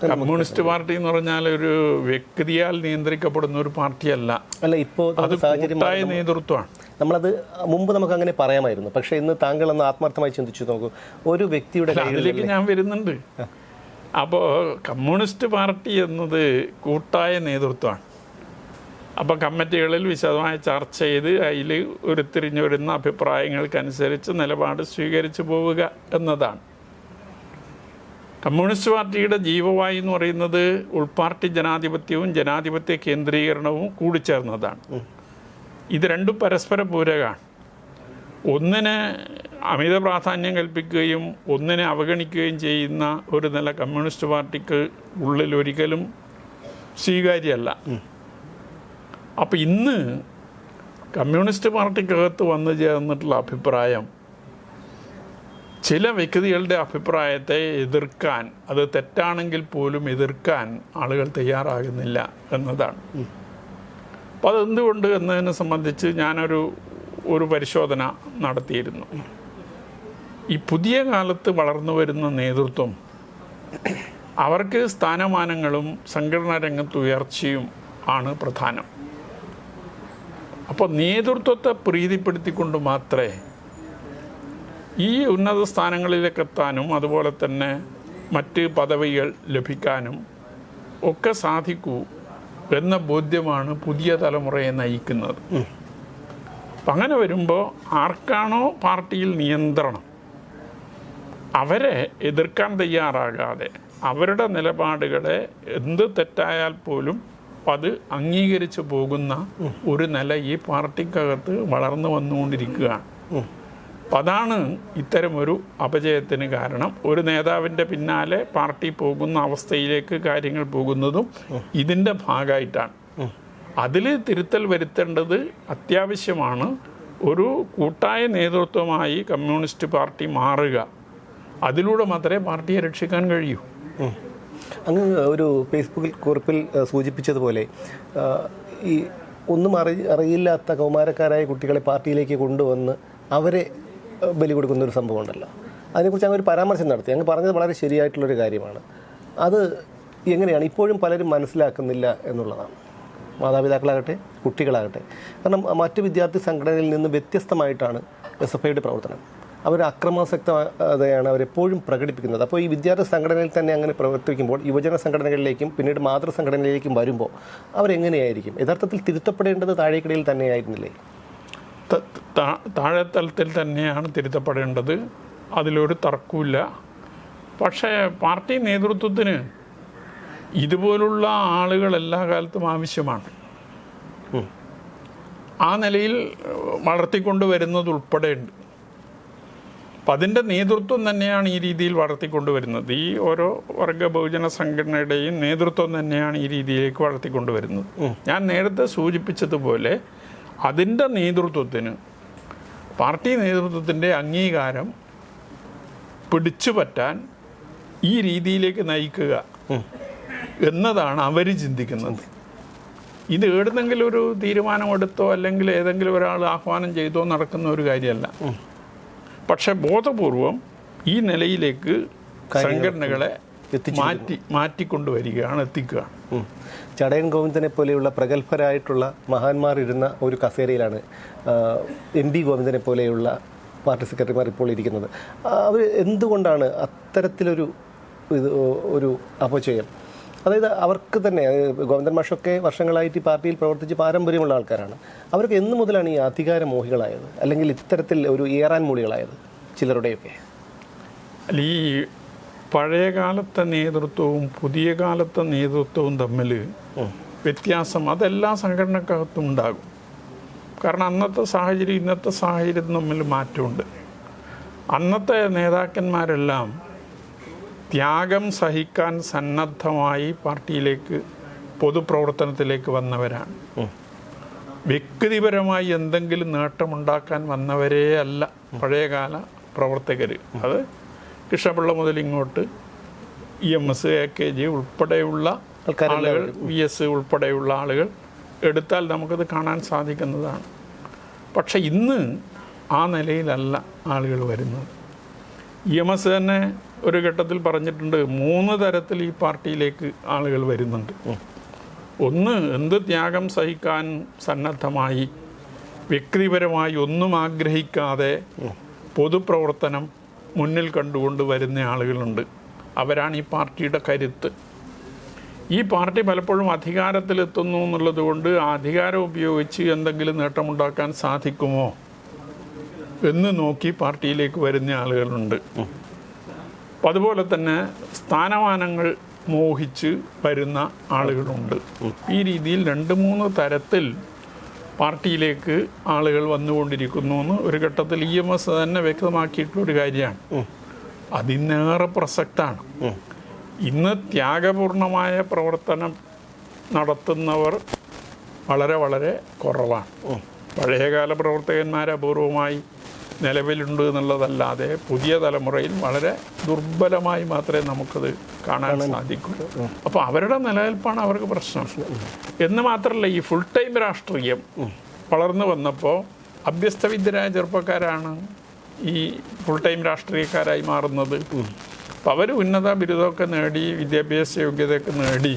കമ്മ്യൂണിസ്റ്റ് പാർട്ടി എന്ന് പറഞ്ഞാൽ ഒരു വ്യക്തിയാൽ നിയന്ത്രിക്കപ്പെടുന്ന ഒരു പാർട്ടിയല്ല. അല്ല, ഇപ്പോൾ അത് കൂട്ടായ നേതൃത്വമാണ്. നമ്മളത് മുമ്പ് നമുക്ക് അങ്ങനെ പറയാമായിരുന്നു. പക്ഷേ ഇന്ന് താങ്കൾ ഒന്ന് ആത്മാർത്ഥമായി ചിന്തിച്ചു നോക്കൂ, ഒരു വ്യക്തിയുടെ അതിലേക്ക് ഞാൻ വരുന്നുണ്ട്. അപ്പോൾ കമ്മ്യൂണിസ്റ്റ് പാർട്ടി എന്നത് കൂട്ടായ നേതൃത്വമാണ്. അപ്പോൾ കമ്മിറ്റികളിൽ വിശദമായി ചർച്ച ചെയ്ത് അതിൽ ഉരുത്തിരിഞ്ഞു വരുന്ന അഭിപ്രായങ്ങൾക്കനുസരിച്ച് നിലപാട് സ്വീകരിച്ചു പോവുക എന്നതാണ്. കമ്മ്യൂണിസ്റ്റ് പാർട്ടിയുടെ ജീവവായു എന്ന് പറയുന്നത് ഉൾപാർട്ടി ജനാധിപത്യവും ജനാധിപത്യ കേന്ദ്രീകരണവും കൂടിച്ചേർന്നതാണ്. ഇത് രണ്ടും പരസ്പര പൂരകമാണ്. ഒന്നിനെ അമിത പ്രാധാന്യം കൽപ്പിക്കുകയും ഒന്നിനെ അവഗണിക്കുകയും ചെയ്യുന്ന ഒരു നില കമ്മ്യൂണിസ്റ്റ് പാർട്ടിക്ക് ഉള്ളിൽ ഒരിക്കലും സ്വീകാര്യമല്ല. അപ്പോൾ ഇന്ന് കമ്മ്യൂണിസ്റ്റ് പാർട്ടിക്കകത്ത് വന്നു ചേർന്നിട്ടുള്ള അഭിപ്രായം ചില വ്യക്തികളുടെ അഭിപ്രായത്തെ എതിർക്കാൻ, അത് തെറ്റാണെങ്കിൽ പോലും എതിർക്കാൻ ആളുകൾ തയ്യാറാകുന്നില്ല എന്നതാണ്. അപ്പോൾ അതെന്തുകൊണ്ട് എന്നതിനെ സംബന്ധിച്ച് ഞാനൊരു പരിശോധന നടത്തിയിരുന്നു. ഈ പുതിയ കാലത്ത് വളർന്നു വരുന്ന നേതൃത്വം അവർക്ക് സ്ഥാനമാനങ്ങളും സംഘടനാ രംഗത്ത് ഉയർച്ചയും ആണ് പ്രധാനം. അപ്പോൾ നേതൃത്വത്തെ പ്രീതിപ്പെടുത്തിക്കൊണ്ട് മാത്രമേ ഈ ഉന്നത സ്ഥാനങ്ങളിലേക്ക് എത്താനും അതുപോലെ തന്നെ മറ്റ് പദവികൾ ലഭിക്കാനും ഒക്കെ സാധിക്കൂ എന്ന ബോധ്യമാണ് പുതിയ തലമുറയെ നയിക്കുന്നത്. അപ്പം അങ്ങനെ വരുമ്പോൾ ആർക്കാണോ പാർട്ടിയിൽ നിയന്ത്രണം അവരെ എതിർക്കാൻ തയ്യാറാകാതെ അവരുടെ നിലപാടുകളെ എന്ത് തെറ്റായാൽ പോലും അത് അംഗീകരിച്ചു പോകുന്ന ഒരു നില ഈ പാർട്ടിക്കകത്ത് വളർന്നു വന്നുകൊണ്ടിരിക്കുകയാണ്. അപ്പം അതാണ് ഇത്തരമൊരു അപജയത്തിന് കാരണം. ഒരു നേതാവിൻ്റെ പിന്നാലെ പാർട്ടി പോകുന്ന അവസ്ഥയിലേക്ക് കാര്യങ്ങൾ പോകുന്നതും ഇതിൻ്റെ ഭാഗമായിട്ടാണ്. അതിൽ തിരുത്തൽ വരുത്തേണ്ടത് അത്യാവശ്യമാണ്. ഒരു കൂട്ടായ നേതൃത്വമായി കമ്മ്യൂണിസ്റ്റ് പാർട്ടി മാറുക, അതിലൂടെ മാത്രമേ പാർട്ടിയെ രക്ഷിക്കാൻ കഴിയൂ. അങ്ങ് ഒരു ഫേസ്ബുക്കിൽ കുറിപ്പിൽ സൂചിപ്പിച്ചതുപോലെ ഈ ഒന്നും അറിയില്ലാത്ത കൗമാരക്കാരായ കുട്ടികളെ പാർട്ടിയിലേക്ക് കൊണ്ടുവന്ന് അവരെ ബലി കൊടുക്കുന്നൊരു സംഭവം ഉണ്ടല്ലോ. അതിനെക്കുറിച്ച് അങ്ങ് ഒരു പരാമർശം നടത്തി. അങ്ങ് പറഞ്ഞത് വളരെ ശരിയായിട്ടുള്ളൊരു കാര്യമാണ്. അത് എങ്ങനെയാണ് ഇപ്പോഴും പലരും മനസ്സിലാക്കുന്നില്ല എന്നുള്ളതാണ്. മാതാപിതാക്കളാകട്ടെ കുട്ടികളാകട്ടെ. കാരണം മറ്റ് വിദ്യാർത്ഥി സംഘടനയിൽ നിന്ന് വ്യത്യസ്തമായിട്ടാണ് SFIയുടെ പ്രവർത്തനം. അവർ അക്രമാസക്തതയാണ് അവരെപ്പോഴും പ്രകടിപ്പിക്കുന്നത്. അപ്പോൾ ഈ വിദ്യാർത്ഥി സംഘടനയിൽ തന്നെ അങ്ങനെ പ്രവർത്തിക്കുമ്പോൾ യുവജന സംഘടനകളിലേക്കും പിന്നീട് മാതൃസംഘടനയിലേക്കും വരുമ്പോൾ അവരെങ്ങനെയായിരിക്കും? യഥാർത്ഥത്തിൽ തിരുത്തപ്പെടേണ്ടത് താഴേക്കിടയിൽ തന്നെയായിരുന്നില്ലേ? താഴെത്തലത്തിൽ തന്നെയാണ് തിരുത്തപ്പെടേണ്ടത്, അതിലൊരു തർക്കമില്ല. പക്ഷേ പാർട്ടി നേതൃത്വത്തിന് ഇതുപോലുള്ള ആളുകൾ എല്ലാ കാലത്തും ആവശ്യമാണ്. ആ നിലയിൽ വളർത്തിക്കൊണ്ടുവരുന്നത് ഉൾപ്പെടെയുണ്ട്. അപ്പം അതിൻ്റെ നേതൃത്വം തന്നെയാണ് ഈ രീതിയിൽ വളർത്തിക്കൊണ്ടുവരുന്നത്. ഈ ഓരോ വർഗ ബഹുജന സംഘടനയുടെയും നേതൃത്വം തന്നെയാണ് ഈ രീതിയിലേക്ക് വളർത്തിക്കൊണ്ടുവരുന്നത്. ഞാൻ നേരത്തെ സൂചിപ്പിച്ചതുപോലെ അതിൻ്റെ നേതൃത്വത്തിന് പാർട്ടി നേതൃത്വത്തിൻ്റെ അംഗീകാരം പിടിച്ചു പറ്റാൻ ഈ രീതിയിലേക്ക് നയിക്കുക എന്നതാണ് അവർ ചിന്തിക്കുന്നത്. ഇത് എവിടുന്നെങ്കിലും ഒരു തീരുമാനമെടുത്തോ അല്ലെങ്കിൽ ഏതെങ്കിലും ഒരാൾ ആഹ്വാനം ചെയ്തോ നടക്കുന്ന ഒരു കാര്യമല്ല. പക്ഷെ ബോധപൂർവം ഈ നിലയിലേക്ക് സംഘടനകളെ മാറ്റിക്കൊണ്ടുവരികയാണ്, എത്തിക്കുകയാണ്. ചടയൻ ഗോവിന്ദനെ പോലെയുള്ള പ്രഗത്ഭരായിട്ടുള്ള മഹാന്മാർ ഇരുന്ന ഒരു കസേരയിലാണ് MP ഗോവിന്ദനെ പോലെയുള്ള പാർട്ടി സെക്രട്ടറിമാർ ഇപ്പോൾ ഇരിക്കുന്നത്. അവർ എന്തുകൊണ്ടാണ് അത്തരത്തിലൊരു ഒരു അപചയം? അതായത് അവർക്ക് തന്നെ, ഗോവിന്ദൻ മാഷൊക്കെ വർഷങ്ങളായിട്ട് ഈ പാർട്ടിയിൽ പ്രവർത്തിച്ച് പാരമ്പര്യമുള്ള ആൾക്കാരാണ്. അവർക്ക് എന്ന് മുതലാണ് ഈ അധികാരമോഹികളായത്, അല്ലെങ്കിൽ ഇത്തരത്തിൽ ഒരു ഏറാൻ മൂളികളായത് ചിലരുടെയൊക്കെ? ഈ പഴയകാലത്തെ നേതൃത്വവും പുതിയ കാലത്തെ നേതൃത്വവും തമ്മിൽ വ്യത്യാസം അതെല്ലാ സംഘടനക്കകത്തും ഉണ്ടാകും. കാരണം അന്നത്തെ സാഹചര്യം ഇന്നത്തെ സാഹചര്യം തമ്മിൽ മാറ്റമുണ്ട്. അന്നത്തെ നേതാക്കന്മാരെല്ലാം ത്യാഗം സഹിക്കാൻ സന്നദ്ധമായി പാർട്ടിയിലേക്ക് പൊതുപ്രവർത്തനത്തിലേക്ക് വന്നവരാണ്. വ്യക്തിപരമായി എന്തെങ്കിലും നേട്ടമുണ്ടാക്കാൻ വന്നവരേ അല്ല പഴയകാല പ്രവർത്തകർ. അത് കൃഷ്ണപിള്ള മുതൽ ഇങ്ങോട്ട് EMS, AKG ഉൾപ്പെടെയുള്ള ആളുകൾ, VS ഉൾപ്പെടെയുള്ള ആളുകൾ എടുത്താൽ നമുക്കത് കാണാൻ സാധിക്കുന്നതാണ്. പക്ഷെ ഇന്ന് ആ നിലയിലല്ല ആളുകൾ വരുന്നത്. EMS തന്നെ ഒരു ഘട്ടത്തിൽ പറഞ്ഞിട്ടുണ്ട്, 3 തരത്തിൽ ഈ പാർട്ടിയിലേക്ക് ആളുകൾ വരുന്നുണ്ട്. ഒന്ന്, എന്ത് ത്യാഗം സഹിക്കാൻ സന്നദ്ധമായി വ്യക്തിപരമായി ഒന്നും ആഗ്രഹിക്കാതെ പൊതുപ്രവർത്തനം മുന്നിൽ കണ്ടുകൊണ്ട് വരുന്ന ആളുകളുണ്ട്. അവരാണ് ഈ പാർട്ടിയുടെ കരുത്ത്. ഈ പാർട്ടി പലപ്പോഴും അധികാരത്തിലെത്തുന്നു എന്നുള്ളത് കൊണ്ട് ആ അധികാരം ഉപയോഗിച്ച് എന്തെങ്കിലും നേട്ടമുണ്ടാക്കാൻ സാധിക്കുമോ എന്ന് നോക്കി പാർട്ടിയിലേക്ക് വരുന്ന ആളുകളുണ്ട്. അപ്പം അതുപോലെ തന്നെ സ്ഥാനമാനങ്ങൾ മോഹിച്ച് വരുന്ന ആളുകളുണ്ട്. ഈ രീതിയിൽ 2-3 തരത്തിൽ പാർട്ടിയിലേക്ക് ആളുകൾ വന്നുകൊണ്ടിരിക്കുന്നു എന്ന് ഒരു ഘട്ടത്തിൽ EMS തന്നെ വ്യക്തമാക്കിയിട്ടുള്ളൊരു കാര്യമാണ്. അതിനേറെ പ്രസക്താണ്. ഇന്ന് ത്യാഗപൂർണമായ പ്രവർത്തനം നടത്തുന്നവർ വളരെ വളരെ കുറവാണ്. പഴയകാല പ്രവർത്തകന്മാർ അപൂർവമായി നിലവിലുണ്ട് എന്നുള്ളതല്ലാതെ പുതിയ തലമുറയിൽ വളരെ ദുർബലമായി മാത്രമേ നമുക്കത് കാണാൻ സാധിക്കൂ. അപ്പോൾ അവരുടെ നിലനിൽപ്പാണ് അവർക്ക് പ്രശ്നം. എന്ന് മാത്രമല്ല, ഈ ഫുൾ ടൈം രാഷ്ട്രീയം വളർന്നു വന്നപ്പോൾ അഭ്യസ്തവിദ്യരായ ചെറുപ്പക്കാരാണ് ഈ ഫുൾ ടൈം രാഷ്ട്രീയക്കാരായി മാറുന്നത്. അപ്പോൾ അവർ ഉന്നത ബിരുദമൊക്കെ നേടി, വിദ്യാഭ്യാസ യോഗ്യതയൊക്കെ നേടി,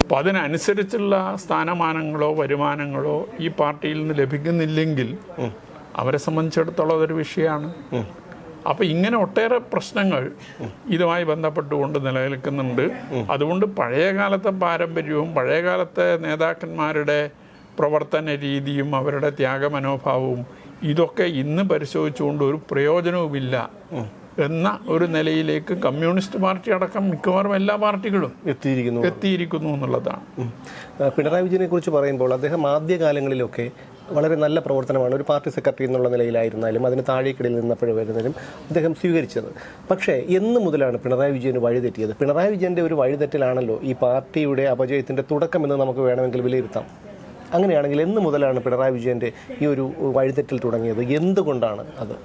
അപ്പോൾ അതിനനുസരിച്ചുള്ള സ്ഥാനമാനങ്ങളോ വരുമാനങ്ങളോ ഈ പാർട്ടിയിൽ നിന്ന് ലഭിക്കുന്നില്ലെങ്കിൽ അവരെ സംബന്ധിച്ചിടത്തോളം അതൊരു വിഷയമാണ്. അപ്പോൾ ഇങ്ങനെ ഒട്ടേറെ പ്രശ്നങ്ങൾ ഇതുമായി ബന്ധപ്പെട്ടുകൊണ്ട് നിലനിൽക്കുന്നുണ്ട്. അതുകൊണ്ട് പഴയകാലത്തെ പാരമ്പര്യവും പഴയകാലത്തെ നേതാക്കന്മാരുടെ പ്രവർത്തന രീതിയും അവരുടെ ത്യാഗമനോഭാവവും ഇതൊക്കെ ഇന്ന് പരിശോധിച്ചുകൊണ്ട് ഒരു പ്രയോജനവുമില്ല എന്ന ഒരു നിലയിലേക്ക് കമ്മ്യൂണിസ്റ്റ് പാർട്ടി അടക്കം മിക്കവാറും എല്ലാ പാർട്ടികളും എത്തിയിരിക്കുന്നു എന്നുള്ളതാണ്. പിണറായി വിജയനെ കുറിച്ച് പറയുമ്പോൾ അദ്ദേഹം ആദ്യകാലങ്ങളിലൊക്കെ വളരെ നല്ല പ്രവർത്തനമാണ് ഒരു പാർട്ടി സെക്രട്ടറി എന്നുള്ള നിലയിലായിരുന്നാലും അതിന് താഴേക്കിടയിൽ നിന്നപ്പോഴും വരുന്നതിനും അദ്ദേഹം സ്വീകരിച്ചത്. പക്ഷേ എന്ന് മുതലാണ് പിണറായി വിജയന് വഴിതെറ്റിയത്? പിണറായി വിജയൻ്റെ ഒരു വഴിതെറ്റലാണല്ലോ ഈ പാർട്ടിയുടെ അപജയത്തിൻ്റെ തുടക്കമെന്ന് നമുക്ക് വേണമെങ്കിൽ വിലയിരുത്താം. അങ്ങനെയാണെങ്കിൽ എന്ന് മുതലാണ് പിണറായി വിജയൻ്റെ ഈ ഒരു വഴിതെറ്റൽ തുടങ്ങിയത്? എന്തുകൊണ്ടാണ് അത്?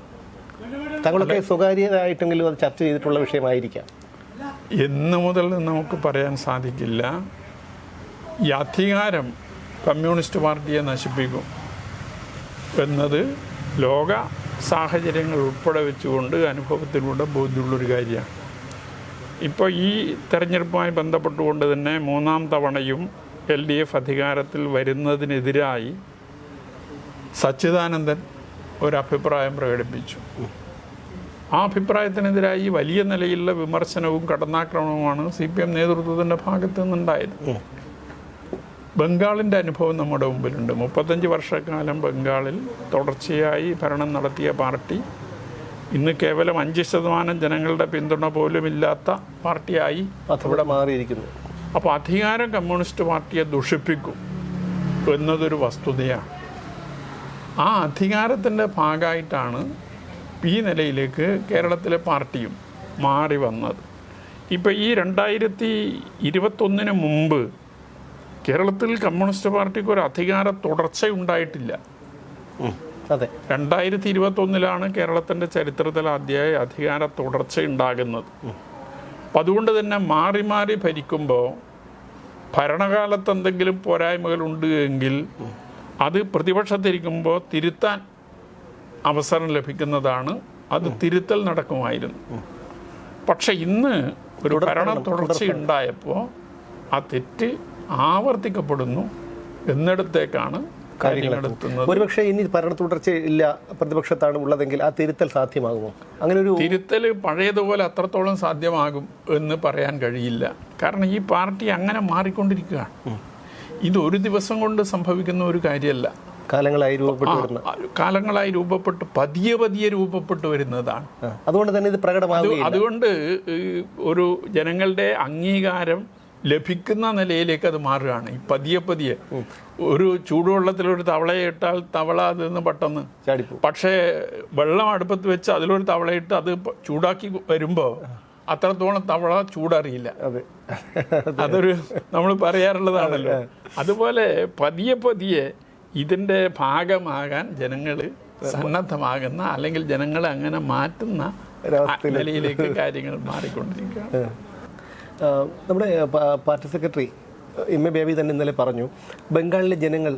താങ്കളൊക്കെ സ്വകാര്യമായിട്ടെങ്കിലും അത് ചർച്ച ചെയ്തിട്ടുള്ള വിഷയമായിരിക്കാം. എന്ന് മുതൽ നമുക്ക് പറയാൻ സാധിക്കില്ല. ഈ അധികാരം കമ്മ്യൂണിസ്റ്റ് പാർട്ടിയെ നശിപ്പിക്കും എന്നത് ലോക സാഹചര്യങ്ങൾ ഉൾപ്പെടെ വെച്ചുകൊണ്ട് അനുഭവത്തിലൂടെ ബോധ്യമുള്ളൊരു കാര്യമാണ്. ഇപ്പോൾ ഈ തെരഞ്ഞെടുപ്പുമായി ബന്ധപ്പെട്ടുകൊണ്ട് തന്നെ 3ാം തവണയും LDF അധികാരത്തിൽ വരുന്നതിനെതിരായി സച്ചിദാനന്ദൻ ഒരഭിപ്രായം പ്രകടിപ്പിച്ചു. ആ അഭിപ്രായത്തിനെതിരായി വലിയ നിലയിലുള്ള വിമർശനവും കടന്നാക്രമണവുമാണ് CPM നേതൃത്വത്തിൻ്റെ ഭാഗത്തു നിന്നുണ്ടായത്. ബംഗാളിൻ്റെ അനുഭവം നമ്മുടെ മുമ്പിലുണ്ട്. 35 വർഷക്കാലം ബംഗാളിൽ തുടർച്ചയായി ഭരണം നടത്തിയ പാർട്ടി ഇന്ന് കേവലം 5% ജനങ്ങളുടെ പിന്തുണ പോലുമില്ലാത്ത പാർട്ടിയായി അവിടെ മാറിയിരിക്കുന്നു. അപ്പോൾ അധികാരം കമ്മ്യൂണിസ്റ്റ് പാർട്ടിയെ ദുഷിപ്പിക്കും എന്നതൊരു വസ്തുതയാണ്. ആ അധികാരത്തിൻ്റെ ഭാഗമായിട്ടാണ് ഈ നിലയിലേക്ക് കേരളത്തിലെ പാർട്ടിയും മാറി വന്നത്. ഇപ്പോൾ ഈ 2021 മുമ്പ് കേരളത്തിൽ കമ്മ്യൂണിസ്റ്റ് പാർട്ടിക്ക് ഒരു അധികാര തുടർച്ച ഉണ്ടായിട്ടില്ല. അതെ, 2021 കേരളത്തിൻ്റെ ചരിത്രത്തിൽ ആദ്യമായി അധികാര തുടർച്ച ഉണ്ടാകുന്നത്. അപ്പം അതുകൊണ്ട് തന്നെ മാറി മാറി ഭരിക്കുമ്പോൾ ഭരണകാലത്ത് എന്തെങ്കിലും പോരായ്മകളുണ്ട് എങ്കിൽ അത് പ്രതിപക്ഷത്തിരിക്കുമ്പോൾ തിരുത്താൻ അവസരം ലഭിക്കുന്നതാണ്. അത് തിരുത്തൽ നടക്കുമായിരുന്നു. പക്ഷെ ഇന്ന് ഒരു ഭരണ തുടർച്ച ഉണ്ടായപ്പോൾ ആ തെറ്റ് ആവർത്തിക്കപ്പെടുന്നു എന്നിടത്തേക്കാണ് കാര്യങ്ങളെത്തുന്നത്. ഒരുപക്ഷെ ഇനി ഭരണ തുടർച്ച ഇല്ല, പ്രതിപക്ഷത്താണ് ഉള്ളതെങ്കിൽ ആ തിരുത്തൽ സാധ്യമാകുമോ? അങ്ങനെ ഒരു തിരുത്തൽ പഴയതുപോലെ അത്രത്തോളം സാധ്യമാകും എന്ന് പറയാൻ കഴിയില്ല. കാരണം ഈ പാർട്ടി അങ്ങനെ മാറിക്കൊണ്ടിരിക്കുകയാണ്. ഇത് ഒരു ദിവസം കൊണ്ട് സംഭവിക്കുന്ന ഒരു കാര്യമല്ല. കാലങ്ങളായി രൂപപ്പെട്ട് പതിയെ രൂപപ്പെട്ടു വരുന്നതാണ്. അതുകൊണ്ട് തന്നെ ഇത് പ്രകടമാകും. അതുകൊണ്ട് ഒരു ജനങ്ങളുടെ അംഗീകാരം ലഭിക്കുന്ന നിലയിലേക്ക് അത് മാറുകയാണ്. ഈ പതിയെ ഒരു ചൂടുവെള്ളത്തിലൊരു തവളയെ ഇട്ടാൽ തവള അതിൽ നിന്ന് പെട്ടെന്ന്, പക്ഷേ വെള്ളം അടുപ്പത്ത് വെച്ച് അതിലൊരു തവളയിട്ട് അത് ചൂടാക്കി വരുമ്പോൾ അത്രത്തോളം തവള ചൂടറിയില്ല. അതൊരു നമ്മൾ പറയാറുള്ളതാണല്ലോ. അതുപോലെ പതിയെ ഇതിൻ്റെ ഭാഗമാകാൻ ജനങ്ങൾ സന്നദ്ധമാകുന്ന, അല്ലെങ്കിൽ ജനങ്ങളെ അങ്ങനെ മാറ്റുന്ന നിലയിലേക്ക് കാര്യങ്ങൾ മാറിക്കൊണ്ടിരിക്കുകയാണ്. നമ്മുടെ party secretary M A baby തന്നെ ഇന്നലെ പറഞ്ഞു, ബംഗാളിലെ ജനങ്ങൾ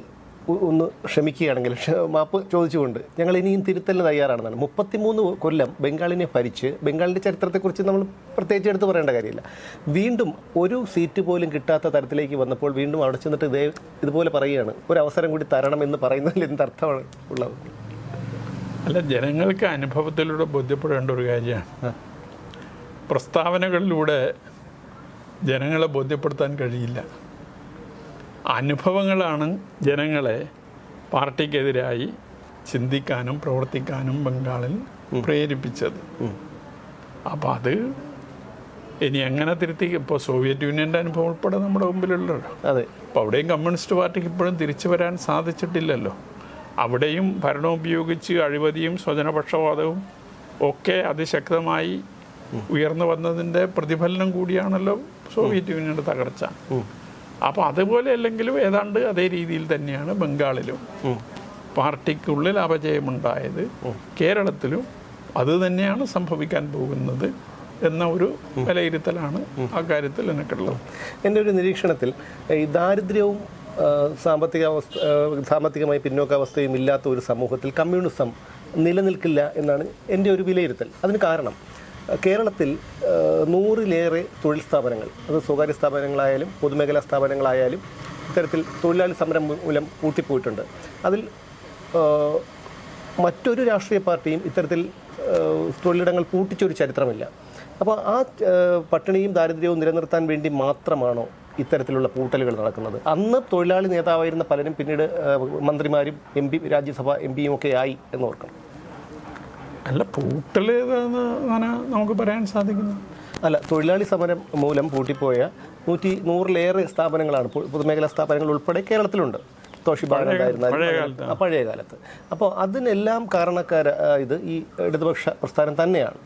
ഒന്ന് ക്ഷമിക്കുകയാണെങ്കിൽ മാപ്പ് ചോദിച്ചുകൊണ്ട് ഞങ്ങൾ ഇനിയും തിരുത്തലിന് തയ്യാറാണെന്നാണ്. 33 കൊല്ലം ബംഗാളിനെ ഭരിച്ച് ബംഗാളിൻ്റെ ചരിത്രത്തെക്കുറിച്ച് നമ്മൾ പ്രത്യേകിച്ച് എടുത്ത് പറയേണ്ട കാര്യമില്ല. വീണ്ടും ഒരു സീറ്റ് പോലും കിട്ടാത്ത തരത്തിലേക്ക് വന്നപ്പോൾ വീണ്ടും അവിടെ ചെന്നിട്ട് ഇതുപോലെ പറയുകയാണ്, ഒരു അവസരം കൂടി തരണമെന്ന് പറയുന്നതിൽ എന്തർത്ഥമാണ് ഉള്ളത്? അല്ല, ജനങ്ങൾക്ക് അനുഭവത്തിലൂടെ ബോധ്യപ്പെടേണ്ട ഒരു കാര്യമാണ്. പ്രസ്താവനകളിലൂടെ ജനങ്ങളെ ബോധ്യപ്പെടുത്താൻ കഴിയില്ല. അനുഭവങ്ങളാണ് ജനങ്ങളെ പാർട്ടിക്കെതിരായി ചിന്തിക്കാനും പ്രവർത്തിക്കാനും ബംഗാളിൽ പ്രേരിപ്പിച്ചത്. അപ്പം അത് ഇനി എങ്ങനെ തിരുത്തി? ഇപ്പോൾ സോവിയറ്റ് യൂണിയൻ്റെ അനുഭവം ഉൾപ്പെടെ നമ്മുടെ മുമ്പിലുള്ളല്ലോ. അതെ. അപ്പോൾ അവിടെയും കമ്മ്യൂണിസ്റ്റ് പാർട്ടിക്ക് ഇപ്പോഴും തിരിച്ചു വരാൻ സാധിച്ചിട്ടില്ലല്ലോ. അവിടെയും ഭരണം ഉപയോഗിച്ച് അഴിമതിയും സ്വജനപക്ഷപാതവും ഒക്കെ അതിശക്തമായി ഉയർന്നു വന്നതിൻ്റെ പ്രതിഫലനം കൂടിയാണല്ലോ സോവിയറ്റ് യൂണിയൻ്റെ തകർച്ച. അപ്പോൾ അതുപോലെ അല്ലെങ്കിലും ഏതാണ്ട് അതേ രീതിയിൽ തന്നെയാണ് ബംഗാളിലും പാർട്ടിക്കുള്ളിൽ അപജയമുണ്ടായത്. കേരളത്തിലും അത് തന്നെയാണ് സംഭവിക്കാൻ പോകുന്നത് എന്ന ഒരു വിലയിരുത്തലാണ് ആ കാര്യത്തിൽ എനിക്കുള്ളത്. എൻ്റെ ഒരു നിരീക്ഷണത്തിൽ ഈ ദാരിദ്ര്യവും സാമ്പത്തികമായി പിന്നോക്കാവസ്ഥയും ഇല്ലാത്ത ഒരു സമൂഹത്തിൽ കമ്മ്യൂണിസം നിലനിൽക്കില്ല എന്നാണ് എൻ്റെ ഒരു വിലയിരുത്തൽ. അതിന് കാരണം കേരളത്തിൽ 100-ലേറെ തൊഴിൽ സ്ഥാപനങ്ങൾ, അത് സ്വകാര്യ സ്ഥാപനങ്ങളായാലും പൊതുമേഖലാ സ്ഥാപനങ്ങളായാലും ഇത്തരത്തിൽ തൊഴിലാളി സമരം മൂലം പൂട്ടിപ്പോയിട്ടുണ്ട്. അതിൽ മറ്റൊരു രാഷ്ട്രീയ പാർട്ടിയും ഇത്തരത്തിൽ തൊഴിലിടങ്ങൾ പൂട്ടിച്ചൊരു ചരിത്രമില്ല. അപ്പോൾ ആ പട്ടിണിയും ദാരിദ്ര്യവും നിലനിർത്താൻ വേണ്ടി മാത്രമാണോ ഇത്തരത്തിലുള്ള പൂട്ടലുകൾ നടക്കുന്നത്? അന്ന് തൊഴിലാളി നേതാവായിരുന്ന പലരും പിന്നീട് മന്ത്രിമാരും രാജ്യസഭ എം പിയും ഒക്കെ ആയി എന്നോർക്കണം. അല്ല, പൂട്ടൽ അങ്ങനെ നമുക്ക് പറയാൻ സാധിക്കുന്നു. അല്ല, തൊഴിലാളി സമരം മൂലം പൂട്ടിപ്പോയ 100-ലേറെ സ്ഥാപനങ്ങളാണ്, പൊതുമേഖലാ സ്ഥാപനങ്ങൾ ഉൾപ്പെടെ കേരളത്തിലുണ്ട്. തോഷിബ ഉണ്ടായിരുന്ന പഴയ കാലത്ത്. അപ്പോൾ അതിനെല്ലാം കാരണക്കാരായത് ഈ ഇടതുപക്ഷ പ്രസ്ഥാനം തന്നെയാണ്.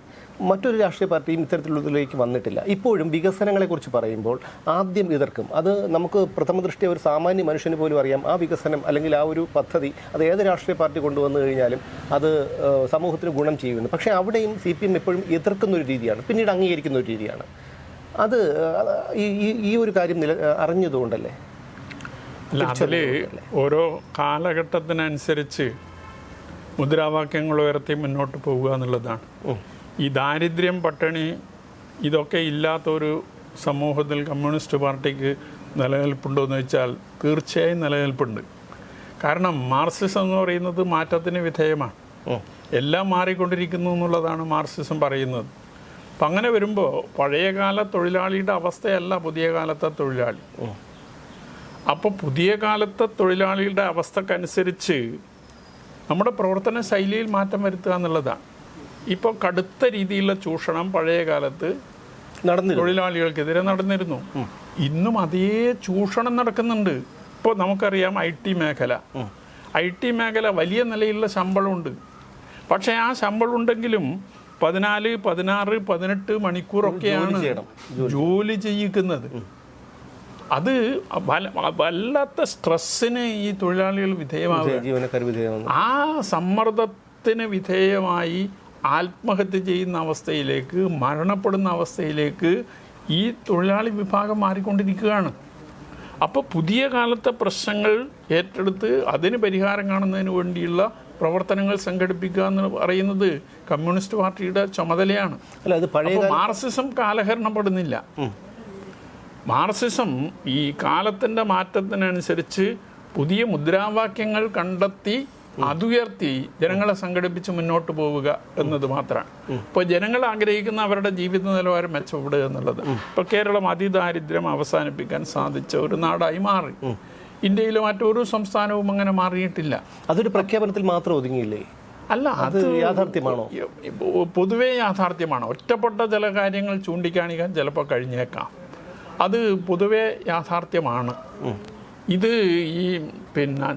മറ്റൊരു രാഷ്ട്രീയ പാർട്ടിയും ഇത്തരത്തിലുള്ളതിലേക്ക് വന്നിട്ടില്ല. ഇപ്പോഴും വികസനങ്ങളെക്കുറിച്ച് പറയുമ്പോൾ ആദ്യം എതിർക്കും. അത് നമുക്ക് പ്രഥമ ദൃഷ്ടിയ ഒരു സാമാന്യ മനുഷ്യന് പോലും അറിയാം, ആ വികസനം അല്ലെങ്കിൽ ആ ഒരു പദ്ധതി അത് ഏത് രാഷ്ട്രീയ പാർട്ടി കൊണ്ടുവന്നു കഴിഞ്ഞാലും അത് സമൂഹത്തിന് ഗുണം ചെയ്യുന്നു. പക്ഷേ അവിടെയും CPM എപ്പോഴും എതിർക്കുന്ന ഒരു രീതിയാണ്, പിന്നീട് അംഗീകരിക്കുന്ന ഒരു രീതിയാണ്. അത് ഈ ഒരു കാര്യം അറിഞ്ഞതുകൊണ്ടല്ലേ? അല്ല, അതിൽ ഓരോ കാലഘട്ടത്തിനനുസരിച്ച് മുദ്രാവാക്യങ്ങൾ ഉയർത്തി മുന്നോട്ട് പോവുക എന്നുള്ളതാണ്. ഈ ദാരിദ്ര്യം, പട്ടിണി ഇതൊക്കെ ഇല്ലാത്തൊരു സമൂഹത്തിൽ കമ്മ്യൂണിസ്റ്റ് പാർട്ടിക്ക് നിലനിൽപ്പുണ്ടോ എന്ന് വെച്ചാൽ തീർച്ചയായും നിലനിൽപ്പുണ്ട്. കാരണം മാർക്സിസം എന്ന് പറയുന്നത് മാറ്റത്തിന് വിധേയമാണ്. എല്ലാം മാറിക്കൊണ്ടിരിക്കുന്നു എന്നുള്ളതാണ് മാർക്സിസം പറയുന്നത്. അപ്പം അങ്ങനെ വരുമ്പോൾ പഴയകാല തൊഴിലാളിയുടെ അവസ്ഥയല്ല പുതിയ കാലത്തെ തൊഴിലാളി. അപ്പോൾ പുതിയ കാലത്തെ തൊഴിലാളിയുടെ അവസ്ഥക്കനുസരിച്ച് നമ്മുടെ പ്രവർത്തന ശൈലിയിൽ മാറ്റം വരുത്തുക എന്നുള്ളതാണ്. ഇപ്പോൾ കടുത്ത രീതിയിലുള്ള ചൂഷണം പഴയ കാലത്ത് തൊഴിലാളികൾക്കെതിരെ നടന്നിരുന്നു. ഇന്നും അതേ ചൂഷണം നടക്കുന്നുണ്ട്. ഇപ്പോൾ നമുക്കറിയാം IT മേഖല വലിയ നിലയിലുള്ള ശമ്പളമുണ്ട്. പക്ഷേ ആ ശമ്പളം ഉണ്ടെങ്കിലും 14, 16, 18 മണിക്കൂറൊക്കെയാണ് ജോലി ചെയ്യിക്കുന്നത്. അത് വല്ലാത്ത സ്ട്രെസ്സിന് ഈ തൊഴിലാളികൾ വിധേയമാവുക. ജീവനക്കാർ വിധേയമാകുന്നു. ആ സമ്മർദ്ദത്തിന് വിധേയമായി ആത്മഹത്യ ചെയ്യുന്ന അവസ്ഥയിലേക്ക്, മരണപ്പെടുന്ന അവസ്ഥയിലേക്ക് ഈ തൊഴിലാളി വിഭാഗം മാറിക്കൊണ്ടിരിക്കുകയാണ്. അപ്പോൾ പുതിയ കാലത്തെ പ്രശ്നങ്ങൾ ഏറ്റെടുത്ത് അതിന് പരിഹാരം കാണുന്നതിന് വേണ്ടിയുള്ള പ്രവർത്തനങ്ങൾ സംഘടിപ്പിക്കുക എന്ന് പറയുന്നത് കമ്മ്യൂണിസ്റ്റ് പാർട്ടിയുടെ ചുമതലയാണ്. അല്ല, അത് പഴയ മാർക്സിസം കാലഹരണപ്പെടുന്നില്ല. മാർക്സിസം ഈ കാലത്തിൻ്റെ മാറ്റത്തിനനുസരിച്ച് പുതിയ മുദ്രാവാക്യങ്ങൾ കണ്ടെത്തി അതുയർത്തി ജനങ്ങളെ സംഘടിപ്പിച്ച് മുന്നോട്ട് പോവുക എന്നത് മാത്രമാണ്. ഇപ്പോൾ ജനങ്ങൾ ആഗ്രഹിക്കുന്ന അവരുടെ ജീവിത നിലവാരം മെച്ചപ്പെടുക എന്നുള്ളത്. ഇപ്പോൾ കേരളം അതിദാരിദ്ര്യം അവസാനിപ്പിക്കാൻ സാധിച്ച ഒരു നാടായി മാറി. ഇന്ത്യയിലെ മറ്റൊരു സംസ്ഥാനവും അങ്ങനെ മാറിയിട്ടില്ല. അതൊരു പ്രഖ്യാപനത്തിൽ മാത്രം ഒതുങ്ങിയില്ലേ? അല്ല, അത് യാഥാർത്ഥ്യമാണോ? പൊതുവേ യാഥാർത്ഥ്യമാണ്. ഒറ്റപ്പെട്ട ചില കാര്യങ്ങൾ ചൂണ്ടിക്കാണിക്കാൻ ചിലപ്പോൾ കഴിഞ്ഞേക്കാം. അത് പൊതുവേ യാഥാർത്ഥ്യമാണ്. ഇത് ഈ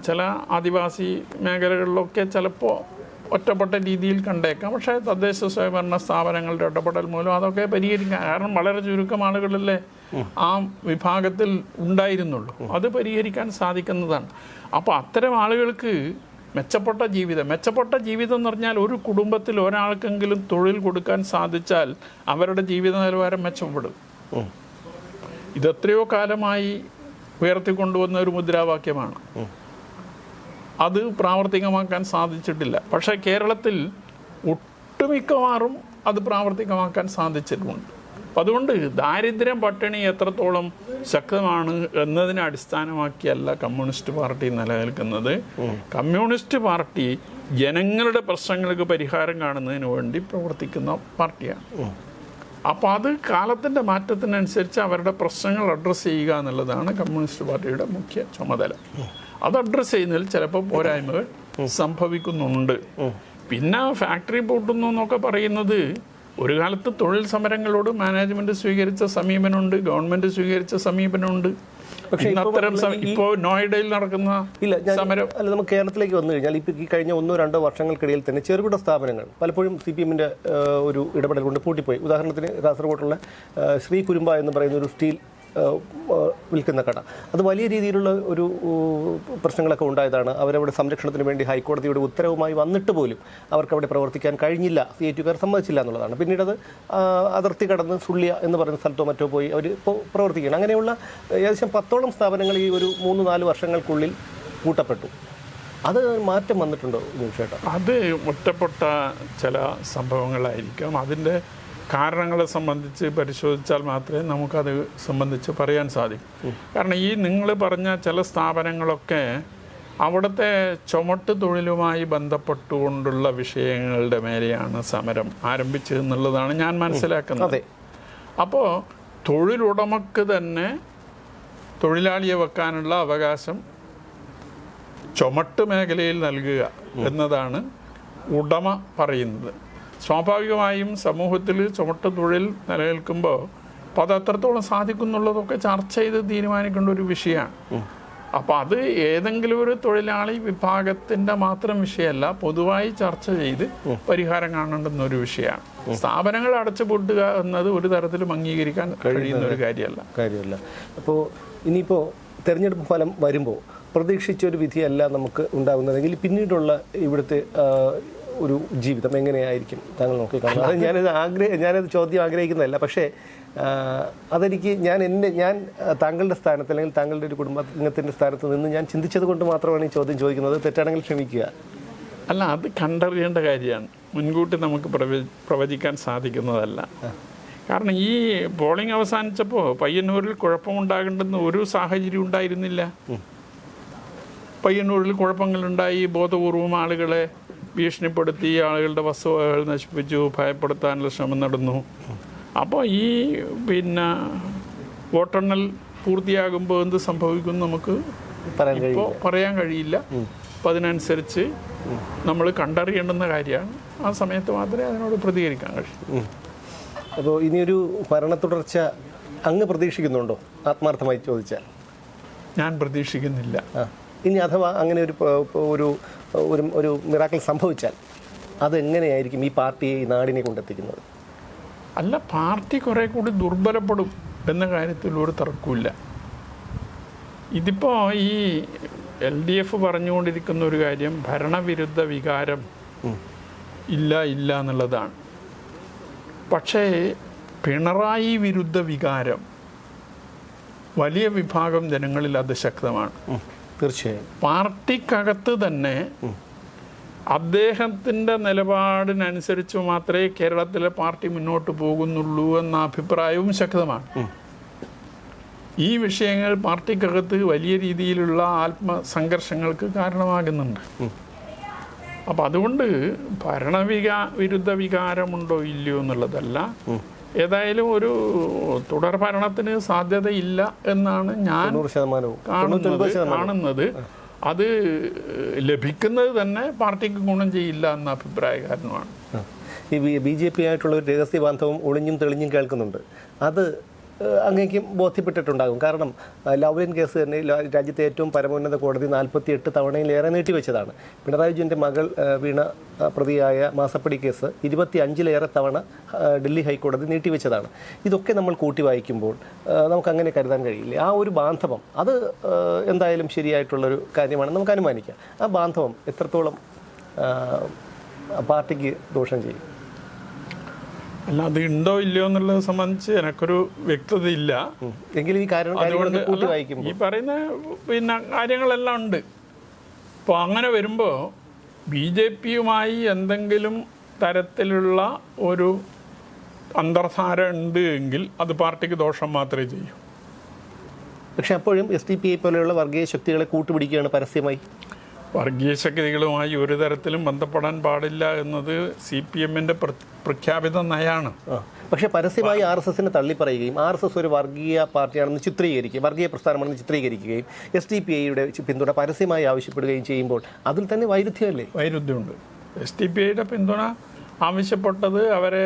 ചില ആദിവാസി മേഖലകളിലൊക്കെ ചിലപ്പോൾ ഒറ്റപ്പെട്ട രീതിയിൽ കണ്ടേക്കാം. പക്ഷേ തദ്ദേശ സ്വയംഭരണ സ്ഥാപനങ്ങളുടെ ഇടപെടൽ മൂലം അതൊക്കെ പരിഹരിക്കാം. കാരണം വളരെ ചുരുക്കം ആളുകളല്ലേ ആ വിഭാഗത്തിൽ ഉണ്ടായിരുന്നുള്ളൂ. അത് പരിഹരിക്കാൻ സാധിക്കുന്നതാണ്. അപ്പോൾ അത്തരം ആളുകൾക്ക് മെച്ചപ്പെട്ട ജീവിതം എന്ന് പറഞ്ഞാൽ ഒരു കുടുംബത്തിൽ ഒരാൾക്കെങ്കിലും തൊഴിൽ കൊടുക്കാൻ സാധിച്ചാൽ അവരുടെ ജീവിത നിലവാരം മെച്ചപ്പെടും. ഇതെത്രയോ കാലമായി ഉയർത്തിക്കൊണ്ടുവന്ന ഒരു മുദ്രാവാക്യമാണ്. അത് പ്രാവർത്തികമാക്കാൻ സാധിച്ചിട്ടില്ല. പക്ഷേ കേരളത്തിൽ ഒട്ടുമിക്കവാറും അത് പ്രാവർത്തികമാക്കാൻ സാധിച്ചിട്ടുണ്ട്. അപ്പം അതുകൊണ്ട് ദാരിദ്ര്യം, പട്ടിണി എത്രത്തോളം ശക്തമാണ് എന്നതിനെ അടിസ്ഥാനമാക്കിയല്ല കമ്മ്യൂണിസ്റ്റ് പാർട്ടി നിലനിൽക്കുന്നത്. കമ്മ്യൂണിസ്റ്റ് പാർട്ടി ജനങ്ങളുടെ പ്രശ്നങ്ങൾക്ക് പരിഹാരം കാണുന്നതിന് വേണ്ടി പ്രവർത്തിക്കുന്ന പാർട്ടിയാണ്. അപ്പോൾ അത് കാലത്തിൻ്റെ മാറ്റത്തിനനുസരിച്ച് അവരുടെ പ്രശ്നങ്ങൾ അഡ്രസ്സ് ചെയ്യുക എന്നുള്ളതാണ് കമ്മ്യൂണിസ്റ്റ് പാർട്ടിയുടെ മുഖ്യ ചുമതല. അത് അഡ്രസ്സ് ചെയ്യുന്നതിൽ ചിലപ്പോൾ പോരായ്മകൾ സംഭവിക്കുന്നുണ്ട്. പിന്നെ ഫാക്ടറി പൂട്ടുന്നു എന്നൊക്കെ പറയുന്നത് ഒരു കാലത്ത് തൊഴിൽ സമരങ്ങളോട് മാനേജ്മെൻറ്റ് സ്വീകരിച്ച സമീപനമുണ്ട്, ഗവൺമെൻറ് സ്വീകരിച്ച സമീപനമുണ്ട്. പക്ഷേ ഇപ്പോൾ നോയിഡയിൽ നടക്കുന്ന സമരം അല്ല, നമുക്ക് കേരളത്തിലേക്ക് വന്നു കഴിഞ്ഞാൽ ഇപ്പോൾ ഈ കഴിഞ്ഞ 1-2 വർഷങ്ങൾക്കിടയിൽ തന്നെ ചെറുകിട സ്ഥാപനങ്ങൾ പലപ്പോഴും CPM-ന്റെ ഒരു ഇടപെടൽ കൊണ്ട് പൂട്ടിപ്പോയി. ഉദാഹരണത്തിന് കാസർഗോഡുള്ള ശ്രീ കുരുമ്പ എന്ന് പറയുന്ന ഒരു സ്റ്റീൽ വിൽക്കുന്ന കട, അത് വലിയ രീതിയിലുള്ള ഒരു പ്രശ്നങ്ങളൊക്കെ ഉണ്ടായതാണ്. അവരവിടെ സംരക്ഷണത്തിന് വേണ്ടി ഹൈക്കോടതിയുടെ ഉത്തരവുമായി വന്നിട്ട് പോലും അവർക്കവിടെ പ്രവർത്തിക്കാൻ കഴിഞ്ഞില്ല. CITUകാർ സമ്മതിച്ചില്ല എന്നുള്ളതാണ്. പിന്നീട് അത് അതിർത്തി കടന്ന് സുള്ളിയ എന്ന് പറയുന്ന സ്ഥലത്തോ മറ്റോ പോയി അവർ ഇപ്പോൾ പ്രവർത്തിക്കുകയാണ്. അങ്ങനെയുള്ള ഏകദേശം 10ഓളം സ്ഥാപനങ്ങൾ ഈ ഒരു 3-4 വർഷങ്ങൾക്കുള്ളിൽ പൂട്ടപ്പെട്ടു. അത് മാറ്റം വന്നിട്ടുണ്ടോ ചേട്ടാ? അത് ഒറ്റപ്പെട്ട ചില സംഭവങ്ങളായിരിക്കും. അതിൻ്റെ കാരണങ്ങളെ സംബന്ധിച്ച് പരിശോധിച്ചാൽ മാത്രമേ നമുക്കത് സംബന്ധിച്ച് പറയാൻ സാധിക്കൂ. കാരണം ഈ നിങ്ങൾ പറഞ്ഞ ചില സ്ഥാപനങ്ങളൊക്കെ അവിടുത്തെ ചുമട്ട് തൊഴിലുമായി ബന്ധപ്പെട്ടുകൊണ്ടുള്ള വിഷയങ്ങളുടെ മേലെയാണ് സമരം ആരംഭിച്ചതെന്നുള്ളതാണ് ഞാൻ മനസ്സിലാക്കുന്നത്. അപ്പോൾ തൊഴിലുടമക്ക് തന്നെ തൊഴിലാളിയെ വെക്കാനുള്ള അവകാശം ചുമട്ട് മേഖലയിൽ നൽകുക എന്നതാണ് ഉടമ പറയുന്നത്. സ്വാഭാവികമായും സമൂഹത്തിൽ ചുമട്ട് തൊഴിൽ നിലനിൽക്കുമ്പോൾ അപ്പോൾ അത് എത്രത്തോളം സാധിക്കുന്നുള്ളതൊക്കെ ചർച്ച ചെയ്ത് തീരുമാനിക്കേണ്ട ഒരു വിഷയമാണ്. അപ്പോൾ അത് ഏതെങ്കിലും ഒരു തൊഴിലാളി വിഭാഗത്തിൻ്റെ മാത്രം വിഷയമല്ല, പൊതുവായി ചർച്ച ചെയ്ത് പരിഹാരം കാണേണ്ടുന്ന ഒരു വിഷയമാണ്. സ്ഥാപനങ്ങൾ അടച്ചുപൂട്ടുക എന്നത് ഒരു തരത്തിലും അംഗീകരിക്കാൻ കഴിയുന്ന ഒരു കാര്യമല്ല. അപ്പോൾ ഇനിയിപ്പോൾ തെരഞ്ഞെടുപ്പ് ഫലം വരുമ്പോൾ പ്രതീക്ഷിച്ചൊരു വിധിയല്ല നമുക്ക് ഉണ്ടാകുന്നതെങ്കിൽ പിന്നീടുള്ള ഇവിടുത്തെ ഒരു ജീവിതം എങ്ങനെയായിരിക്കും താങ്കൾ നോക്കിക്കാണുന്നത്? ഞാനത് ചോദ്യം ആഗ്രഹിക്കുന്നതല്ല. പക്ഷേ അതെനിക്ക് ഞാൻ താങ്കളുടെ സ്ഥാനത്ത് അല്ലെങ്കിൽ താങ്കളുടെ ഒരു കുടുംബത്തിൻ്റെ സ്ഥാനത്ത് നിന്ന് ഞാൻ ചിന്തിച്ചത് കൊണ്ട് മാത്രമാണ് ഈ ചോദ്യം ചോദിക്കുന്നത്. തെറ്റാണെങ്കിൽ ക്ഷമിക്കുക. അല്ല, അത് കണ്ടറിയേണ്ട കാര്യമാണ്. മുൻകൂട്ടി നമുക്ക് പ്രവചിക്കാൻ സാധിക്കുന്നതല്ല. കാരണം ഈ പോളിംഗ് അവസാനിച്ചപ്പോൾ പയ്യന്നൂരിൽ കുഴപ്പമുണ്ടാകേണ്ടെന്ന് ഒരു സാഹചര്യം ഉണ്ടായിരുന്നില്ല. പയ്യന്നൂരിൽ കുഴപ്പങ്ങളുണ്ടായി, ബോധപൂർവം ആളുകളെ ഭീഷണിപ്പെടുത്തി, ആളുകളുടെ വസ്തുവകകൾ നശിപ്പിച്ചു, ഭയപ്പെടുത്താനുള്ള ശ്രമം നടന്നു. അപ്പോൾ ഈ വോട്ടെണ്ണൽ പൂർത്തിയാകുമ്പോൾ എന്ത് സംഭവിക്കും നമുക്ക് ഇപ്പോൾ പറയാൻ കഴിയില്ല. അപ്പോൾ അതിനനുസരിച്ച് നമ്മൾ കണ്ടറിയേണ്ടുന്ന കാര്യമാണ്. ആ സമയത്ത് മാത്രമേ അതിനോട് പ്രതികരിക്കാൻ കഴിയൂ. അപ്പോൾ ഇനിയൊരു ഭരണ തുടർച്ച അങ്ങ് പ്രതീക്ഷിക്കുന്നുണ്ടോ? ആത്മാർത്ഥമായി ചോദിച്ചാൽ. ഞാൻ പ്രതീക്ഷിക്കുന്നില്ല. ഇനി അഥവാ അങ്ങനെ ഒരു മിറാക്കിൾ സംഭവിച്ചാൽ അതെങ്ങനെയായിരിക്കും ഈ പാർട്ടിയെ, ഈ നാടിനെ കൊണ്ടെത്തിക്കുന്നത്? അല്ല, പാർട്ടി കുറേ കൂടി ദുർബലപ്പെടും എന്ന കാര്യത്തിൽ ഒരു തർക്കമില്ല. ഇതിപ്പോൾ ഈ LDF പറഞ്ഞുകൊണ്ടിരിക്കുന്ന ഒരു കാര്യം ഭരണവിരുദ്ധ വികാരം ഇല്ല എന്നുള്ളതാണ്. പക്ഷേ പിണറായി വിരുദ്ധ വികാരം വലിയ വിഭാഗം ജനങ്ങളിൽ അത് ശക്തമാണ്. തീർച്ചയായും പാർട്ടിക്കകത്ത് തന്നെ അദ്ദേഹത്തിൻ്റെ നിലപാടിനനുസരിച്ച് മാത്രമേ കേരളത്തിലെ പാർട്ടി മുന്നോട്ട് പോകുന്നുള്ളൂ എന്ന അഭിപ്രായവും ശക്തമാണ്. ഈ വിഷയങ്ങൾ പാർട്ടിക്കകത്ത് വലിയ രീതിയിലുള്ള ആത്മസംഘർഷങ്ങൾക്ക് കാരണമാകുന്നുണ്ട്. അപ്പം അതുകൊണ്ട് വിരുദ്ധ വികാരമുണ്ടോ ഇല്ലയോ എന്നുള്ളതല്ല, ഏതായാലും ഒരു തുടർ ഭരണത്തിന് സാധ്യതയില്ല എന്നാണ് ഞാൻ കാണുന്നത്. അത് ലഭിക്കുന്നത് തന്നെ പാർട്ടിക്ക് ഗുണം ചെയ്യില്ല എന്ന അഭിപ്രായക്കാരനുമാണ്. ഈ BJP ആയിട്ടുള്ള ഒരു രഹസ്യ ബാന്ധവം ഒളിഞ്ഞും തെളിഞ്ഞും കേൾക്കുന്നുണ്ട്. അത് അങ്ങേക്കും ബോധ്യപ്പെട്ടിട്ടുണ്ടാകും. കാരണം ലവ്ലിൻ കേസ് തന്നെ രാജ്യത്തെ ഏറ്റവും പരമോന്നത കോടതി 48 തവണയിലേറെ നീട്ടിവെച്ചതാണ്. പിണറായി വിജയൻ്റെ മകൾ വീണ പ്രതിയായ മാസപ്പടി കേസ് 25ലേറെ തവണ ഡൽഹി ഹൈക്കോടതി നീട്ടിവെച്ചതാണ്. ഇതൊക്കെ നമ്മൾ കൂട്ടി വായിക്കുമ്പോൾ നമുക്കങ്ങനെ കരുതാൻ കഴിയില്ല. ആ ഒരു ബാന്ധവം അത് എന്തായാലും ശരിയായിട്ടുള്ളൊരു കാര്യമാണ് നമുക്ക് അനുമാനിക്കാം. ആ ബാന്ധവം എത്രത്തോളം പാർട്ടിക്ക് ദോഷം ചെയ്യും? അല്ല, അത് ഉണ്ടോ ഇല്ലയോ എന്നുള്ളത് സംബന്ധിച്ച് എനിക്കൊരു വ്യക്തതയില്ല. എങ്കിലും ഈ പറയുന്ന കാര്യങ്ങളെല്ലാം ഉണ്ട്. അപ്പോൾ അങ്ങനെ വരുമ്പോൾ BJPയുമായി എന്തെങ്കിലും തരത്തിലുള്ള ഒരു അന്തർധാര ഉണ്ട് എങ്കിൽ അത് പാർട്ടിക്ക് ദോഷം മാത്രമേ ചെയ്യൂ. പക്ഷെ അപ്പോഴും SDPI പോലെയുള്ള വർഗീയ ശക്തികളെ കൂട്ടുപിടിക്കുകയാണ് പരസ്യമായി. വർഗീയ ശക്തികളുമായി ഒരു തരത്തിലും ബന്ധപ്പെടാൻ പാടില്ല എന്നത് CPMന്റെ പ്രഖ്യാപിത നയമാണ്. പക്ഷേ പരസ്യമായി RSSനെ തള്ളിപ്പറയുകയും RSS ഒരു വർഗീയ പാർട്ടിയാണെന്ന് ചിത്രീകരിക്കുകയും വർഗീയ പ്രസ്ഥാനമാണെന്ന് ചിത്രീകരിക്കുകയും SDPIയുടെ പിന്തുണ പരസ്യമായി ആവശ്യപ്പെടുകയും ചെയ്യുമ്പോൾ അതിൽ തന്നെ വൈരുദ്ധ്യമല്ലേ? വൈരുദ്ധ്യമുണ്ട്. SDPIയുടെ പിന്തുണ ആവശ്യപ്പെട്ടത് അവരെ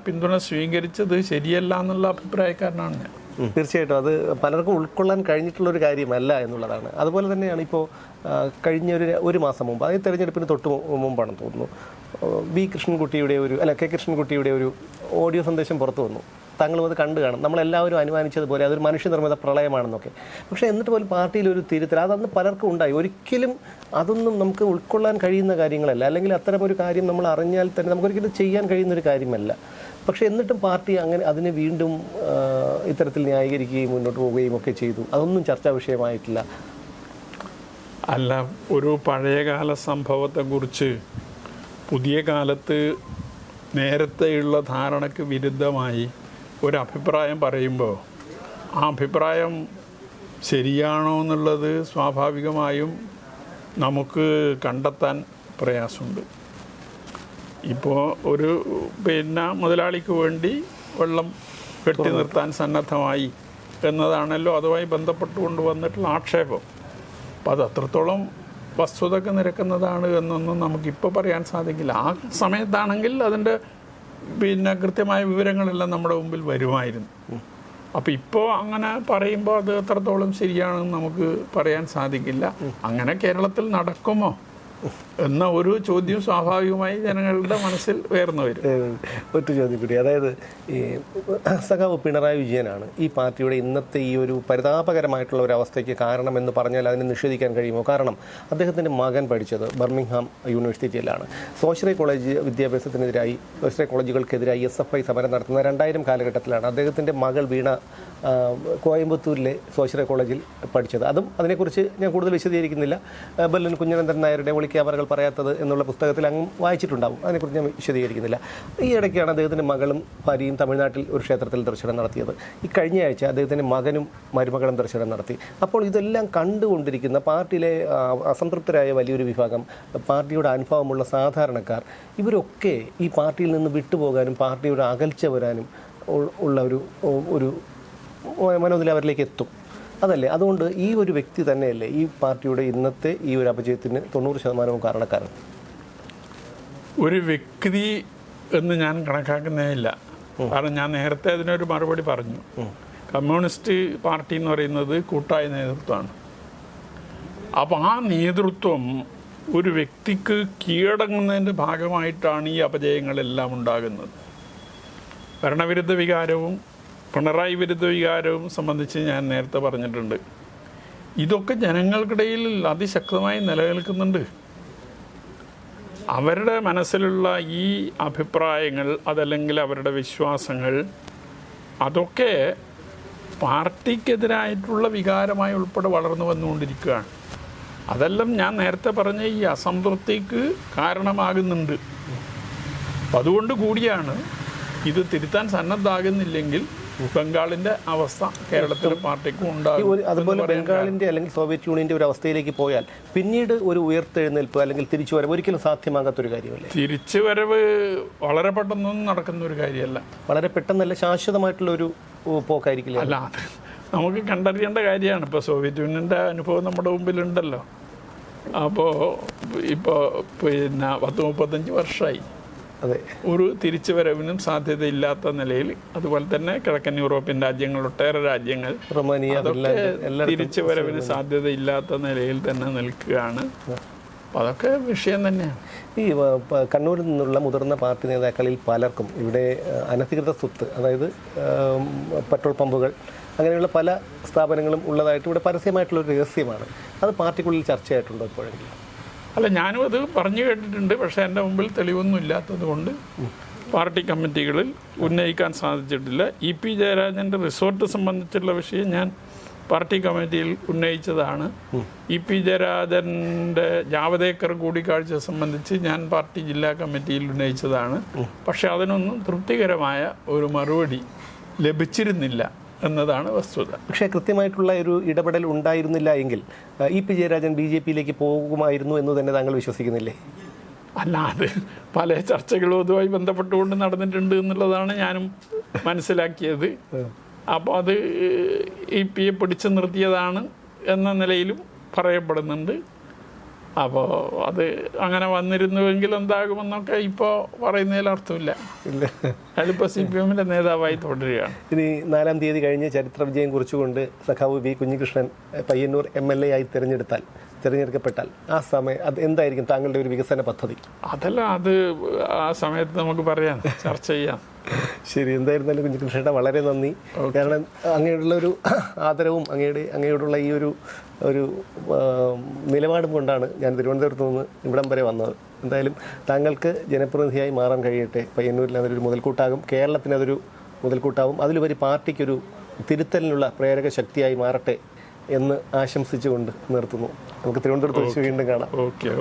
പിന്തുണ സ്വീകരിച്ചത് ശരിയല്ല എന്നുള്ള അഭിപ്രായക്കാരനാണ് ഞാൻ. തീർച്ചയായിട്ടും അത് പലർക്കും ഉൾക്കൊള്ളാൻ കഴിഞ്ഞിട്ടുള്ളൊരു കാര്യമല്ല എന്നുള്ളതാണ്. അതുപോലെ തന്നെയാണ് ഇപ്പോൾ കഴിഞ്ഞ ഒരു മാസം മുമ്പ്, അതായത് തെരഞ്ഞെടുപ്പിന് തൊട്ട് മുമ്പാണെന്ന് തോന്നുന്നു, കെ കൃഷ്ണൻകുട്ടിയുടെ ഒരു ഓഡിയോ സന്ദേശം പുറത്തു വന്നു. താങ്കളും അത് കണ്ടു കാണും. നമ്മളെല്ലാവരും അനുമാനിച്ചതുപോലെ അതൊരു മനുഷ്യനിർമ്മിത പ്രളയമാണെന്നൊക്കെ. പക്ഷേ എന്നിട്ട് പോലും പാർട്ടിയിലൊരു തിരുത്തൽ അതന്ന് പലർക്കും ഉണ്ടായി. ഒരിക്കലും അതൊന്നും നമുക്ക് ഉൾക്കൊള്ളാൻ കഴിയുന്ന കാര്യങ്ങളല്ല, അല്ലെങ്കിൽ അത്തരമൊരു കാര്യം നമ്മൾ അറിഞ്ഞാൽ തന്നെ നമുക്കൊരിക്കലും ചെയ്യാൻ കഴിയുന്നൊരു കാര്യമല്ല. പക്ഷേ എന്നിട്ടും പാർട്ടി അതിനെ വീണ്ടും ഇത്തരത്തിൽ ന്യായീകരിക്കുകയും മുന്നോട്ട് പോവുകയും ഒക്കെ ചെയ്തു. അതൊന്നും ചർച്ചാ വിഷയമായിട്ടില്ല. അല്ല, ഒരു പഴയകാല സംഭവത്തെക്കുറിച്ച് പുതിയ കാലത്ത് നേരത്തെയുള്ള ധാരണയ്ക്ക് വിരുദ്ധമായി ഒരു അഭിപ്രായം പറയുമ്പോൾ ആ അഭിപ്രായം ശരിയാണോ എന്നുള്ളത് സ്വാഭാവികമായും നമുക്ക് കണ്ടെത്താൻ പ്രയാസമുണ്ട്. ഇപ്പോൾ ഒരു മുതലാളിക്ക് വേണ്ടി വെള്ളം കെട്ടി നിർത്താൻ സന്നദ്ധമായി എന്നതാണല്ലോ അതുമായി ബന്ധപ്പെട്ടുകൊണ്ട് വന്നിട്ടുള്ള ആക്ഷേപം. അപ്പം അത് അത്രത്തോളം വസ്തുതക്ക് നിരക്കുന്നതാണ് എന്നൊന്നും നമുക്കിപ്പോൾ പറയാൻ സാധിക്കില്ല. ആ സമയത്താണെങ്കിൽ അതിൻ്റെ കൃത്യമായ വിവരങ്ങളെല്ലാം നമ്മുടെ മുമ്പിൽ വരുമായിരുന്നു. അപ്പോൾ ഇപ്പോൾ അങ്ങനെ പറയുമ്പോൾ അത് എത്രത്തോളം ശരിയാണെന്ന് നമുക്ക് പറയാൻ സാധിക്കില്ല. അങ്ങനെ കേരളത്തിൽ നടക്കുമോ എന്ന ഒരു ചോദ്യം സ്വാഭാവികമായി ജനങ്ങളുടെ മനസ്സിൽ ഉയർന്നു വരും. ഒറ്റ ചോദ്യം കൂടി, അതായത് ഈ സഖാവ് പിണറായി വിജയനാണ് ഈ പാർട്ടിയുടെ ഇന്നത്തെ ഈ ഒരു പരിതാപകരമായിട്ടുള്ള ഒരു അവസ്ഥയ്ക്ക് കാരണമെന്ന് പറഞ്ഞാൽ അതിനെ നിഷേധിക്കാൻ കഴിയുമോ? കാരണം അദ്ദേഹത്തിൻ്റെ മകൻ പഠിച്ചത് ബർമിംഗ്ഹാം യൂണിവേഴ്സിറ്റിയിലാണ്. സ്വാശ്രയ കോളേജ് വിദ്യാഭ്യാസത്തിനെതിരായി, സ്വാശ്രയ കോളേജുകൾക്കെതിരായി SFI സമരം നടത്തുന്ന 2000 കാലഘട്ടത്തിലാണ് അദ്ദേഹത്തിൻ്റെ മകൾ വീണ കോയമ്പത്തൂരിലെ സ്വാശ്രയ കോളേജിൽ പഠിച്ചത്. അതിനെക്കുറിച്ച് ഞാൻ കൂടുതൽ വിശദീകരിക്കുന്നില്ല. ബെല്ലൻ കുഞ്ഞനന്ദൻ നായരുടെ ഒളിക്യാമറകൾ പറയാത്തത് എന്നുള്ള പുസ്തകത്തിൽ അങ്ങ് വായിച്ചിട്ടുണ്ടാവും. അതിനെക്കുറിച്ച് ഞാൻ വിശദീകരിക്കുന്നില്ല. ഈ ഇടയ്ക്കാണ് അദ്ദേഹത്തിൻ്റെ മകളും ഭാര്യയും തമിഴ്നാട്ടിൽ ഒരു ക്ഷേത്രത്തിൽ ദർശനം നടത്തിയത്. ഈ കഴിഞ്ഞ ആഴ്ച അദ്ദേഹത്തിൻ്റെ മകനും മരുമകളും ദർശനം നടത്തി. അപ്പോൾ ഇതെല്ലാം കണ്ടുകൊണ്ടിരിക്കുന്ന പാർട്ടിയിലെ അസംതൃപ്തരായ വലിയൊരു വിഭാഗം, പാർട്ടിയുടെ അനുഭവമുള്ള സാധാരണക്കാർ, ഇവരൊക്കെ ഈ പാർട്ടിയിൽ നിന്ന് വിട്ടുപോകാനും പാർട്ടിയുടെ അകൽച്ച വരാനും ഉള്ള ഒരു മനോനില അവരിലേക്ക് എത്തും. അതല്ലേ? അതുകൊണ്ട് ഈ ഒരു വ്യക്തി തന്നെയല്ലേ ഈ പാർട്ടിയുടെ ഇന്നത്തെ ഈ ഒരു അപജയത്തിന് 90% കാരണക്കാരൻ? ഒരു വ്യക്തി എന്ന് ഞാൻ കണക്കാക്കുന്നേയില്ല. കാരണം ഞാൻ നേരത്തെ അതിനൊരു മറുപടി പറഞ്ഞു. കമ്മ്യൂണിസ്റ്റ് പാർട്ടി എന്ന് പറയുന്നത് കൂട്ടായ നേതൃത്വമാണ്. അപ്പോൾ ആ നേതൃത്വം ഒരു വ്യക്തിക്ക് കീഴടങ്ങുന്നതിൻ്റെ ഭാഗമായിട്ടാണ് ഈ അപജയങ്ങളെല്ലാം ഉണ്ടാകുന്നത്. ഭരണവിരുദ്ധ വികാരവും പിണറായി വിരുദ്ധ വികാരവും സംബന്ധിച്ച് ഞാൻ നേരത്തെ പറഞ്ഞിട്ടുണ്ട്. ഇതൊക്കെ ജനങ്ങൾക്കിടയിൽ അതിശക്തമായി നിലനിൽക്കുന്നുണ്ട്. അവരുടെ മനസ്സിലുള്ള ഈ അഭിപ്രായങ്ങൾ, അതല്ലെങ്കിൽ അവരുടെ വിശ്വാസങ്ങൾ, അതൊക്കെ പാർട്ടിക്കെതിരായിട്ടുള്ള വികാരമായി ഉൾപ്പെടെ വളർന്നു വന്നുകൊണ്ടിരിക്കുകയാണ്. അതെല്ലാം ഞാൻ നേരത്തെ പറഞ്ഞ ഈ അസംതൃപ്തിക്ക് കാരണമാകുന്നുണ്ട്. അപ്പം അതുകൊണ്ട് കൂടിയാണ് ഇത് തിരുത്താൻ സന്നദ്ധാകുന്നില്ലെങ്കിൽ ബംഗാളിൻ്റെ അവസ്ഥ കേരളത്തിലെ പാർട്ടിക്കും ഉണ്ടാകും. അതുപോലെ ബംഗാളിൻ്റെ അല്ലെങ്കിൽ സോവിയറ്റ് യൂണിയൻ്റെ ഒരു അവസ്ഥയിലേക്ക് പോയാൽ പിന്നീട് ഒരു ഉയർത്തെഴുന്നേൽപ്പ് അല്ലെങ്കിൽ തിരിച്ചുവരവ് ഒരിക്കലും സാധ്യമാകാത്തൊരു കാര്യമല്ലേ? തിരിച്ചുവരവ് വളരെ പെട്ടെന്നൊന്നും നടക്കുന്ന ഒരു കാര്യമല്ല. വളരെ പെട്ടെന്നല്ല, ശാശ്വതമായിട്ടുള്ള ഒരു പോക്കായിരിക്കില്ല. അല്ല, അത് നമുക്ക് കണ്ടറിയേണ്ട കാര്യമാണ്. ഇപ്പോൾ സോവിയറ്റ് യൂണിയൻ്റെ അനുഭവം നമ്മുടെ മുമ്പിലുണ്ടല്ലോ. അപ്പോൾ ഇപ്പോൾ പിന്നെ 10-35 വർഷമായി അതെ, ഒരു തിരിച്ചുവരവിനും സാധ്യതയില്ലാത്ത നിലയിൽ. അതുപോലെ തന്നെ കിഴക്കൻ യൂറോപ്യൻ രാജ്യങ്ങൾ, ഒട്ടേറെ രാജ്യങ്ങൾ, റൊമാനിയ, അതൊക്കെ തിരിച്ചുവരവിന് സാധ്യതയില്ലാത്ത നിലയിൽ തന്നെ നിൽക്കുകയാണ്. അപ്പം അതൊക്കെ വിഷയം തന്നെയാണ്. ഈ കണ്ണൂരിൽ നിന്നുള്ള മുതിർന്ന പാർട്ടി നേതാക്കളിൽ പലർക്കും ഇവിടെ അനധികൃത സ്വത്ത്, അതായത് പെട്രോൾ പമ്പുകൾ, അങ്ങനെയുള്ള പല സ്ഥാപനങ്ങളും ഉള്ളതായിട്ട് ഇവിടെ പരസ്യമായിട്ടുള്ളൊരു രഹസ്യമാണ്. അത് പാർട്ടിക്കുള്ളിൽ ചർച്ചയായിട്ടുണ്ടോ എപ്പോഴെങ്കിലും? അല്ല, ഞാനും അത് പറഞ്ഞു കേട്ടിട്ടുണ്ട്. പക്ഷേ എൻ്റെ മുമ്പിൽ തെളിവൊന്നും ഇല്ലാത്തത് കൊണ്ട് പാർട്ടി കമ്മിറ്റികളിൽ ഉന്നയിക്കാൻ സാധിച്ചിട്ടില്ല. ഇ.പി. ജയരാജൻ്റെ റിസോർട്ട് സംബന്ധിച്ചുള്ള വിഷയം ഞാൻ പാർട്ടി കമ്മിറ്റിയിൽ ഉന്നയിച്ചതാണ്. ഇ.പി. ജയരാജൻ്റെ ജാവദേക്കർ കൂടിക്കാഴ്ച സംബന്ധിച്ച് ഞാൻ പാർട്ടി ജില്ലാ കമ്മിറ്റിയിൽ ഉന്നയിച്ചതാണ്. പക്ഷെ അതിനൊന്നും തൃപ്തികരമായ ഒരു മറുപടി ലഭിച്ചിരുന്നില്ല എന്നതാണ് വസ്തുത. പക്ഷേ കൃത്യമായിട്ടുള്ള ഒരു ഇടപെടൽ ഉണ്ടായിരുന്നില്ല എങ്കിൽ ഇ.പി. ജയരാജൻ BJP-യിലേക്ക് പോകുമായിരുന്നു എന്ന് തന്നെ താങ്കൾ വിശ്വസിക്കുന്നില്ലേ? അല്ല, അത് പല ചർച്ചകളും അതുമായി ബന്ധപ്പെട്ടുകൊണ്ട് നടന്നിട്ടുണ്ട് എന്നുള്ളതാണ് ഞാനും മനസ്സിലാക്കിയത്. അപ്പോൾ അത് ഇ.പി.യെ പിടിച്ചു നിർത്തിയതാണ് എന്ന നിലയിലും പറയപ്പെടുന്നുണ്ട്. അപ്പോൾ അത് അങ്ങനെ വന്നിരുന്നുവെങ്കിൽ എന്താകുമെന്നൊക്കെ ഇപ്പോൾ പറയുന്നതിൽ അർത്ഥമില്ല. അതിലിപ്പോൾ CPM-ൻ്റെ നേതാവായി തുടരുകയാണ്. ഇനി 4-ാം തീയതി കഴിഞ്ഞ് ചരിത്ര വിജയം കുറിച്ചുകൊണ്ട് സഖാവ് വി. കുഞ്ഞികൃഷ്ണൻ പയ്യന്നൂർ MLA ആയി തിരഞ്ഞെടുക്കപ്പെട്ടാൽ ആ സമയം അത് എന്തായിരിക്കും താങ്കളുടെ ഒരു വികസന പദ്ധതി? അതല്ല, അത് ആ സമയത്ത് നമുക്ക് പറയാം, ചർച്ച ചെയ്യാം. ശരി, എന്തായിരുന്നാലും കുഞ്ഞികൃഷ്ണേട്ട വളരെ നന്ദി. കാരണം അങ്ങനെയുള്ള ഒരു ആദരവും അങ്ങയോടുള്ള ഈ ഒരു നിലപാടും കൊണ്ടാണ് ഞാൻ തിരുവനന്തപുരത്ത് നിന്ന് ഇവിടം വരെ വന്നത്. എന്തായാലും താങ്കൾക്ക് ജനപ്രതിനിധിയായി മാറാൻ കഴിയട്ടെ. പയ്യന്നൂരിൽ അതൊരു മുതൽക്കൂട്ടാകും, കേരളത്തിന് അതൊരു മുതൽക്കൂട്ടാകും, അതിലുപരി പാർട്ടിക്കൊരു തിരുത്തലിനുള്ള പ്രേരക ശക്തിയായി മാറട്ടെ എന്ന് ആശംസിച്ചുകൊണ്ട് നിർത്തുന്നു. നമുക്ക് തിരുവനന്തപുരത്ത് വെച്ച് വീണ്ടും കാണാം. ഓക്കെ.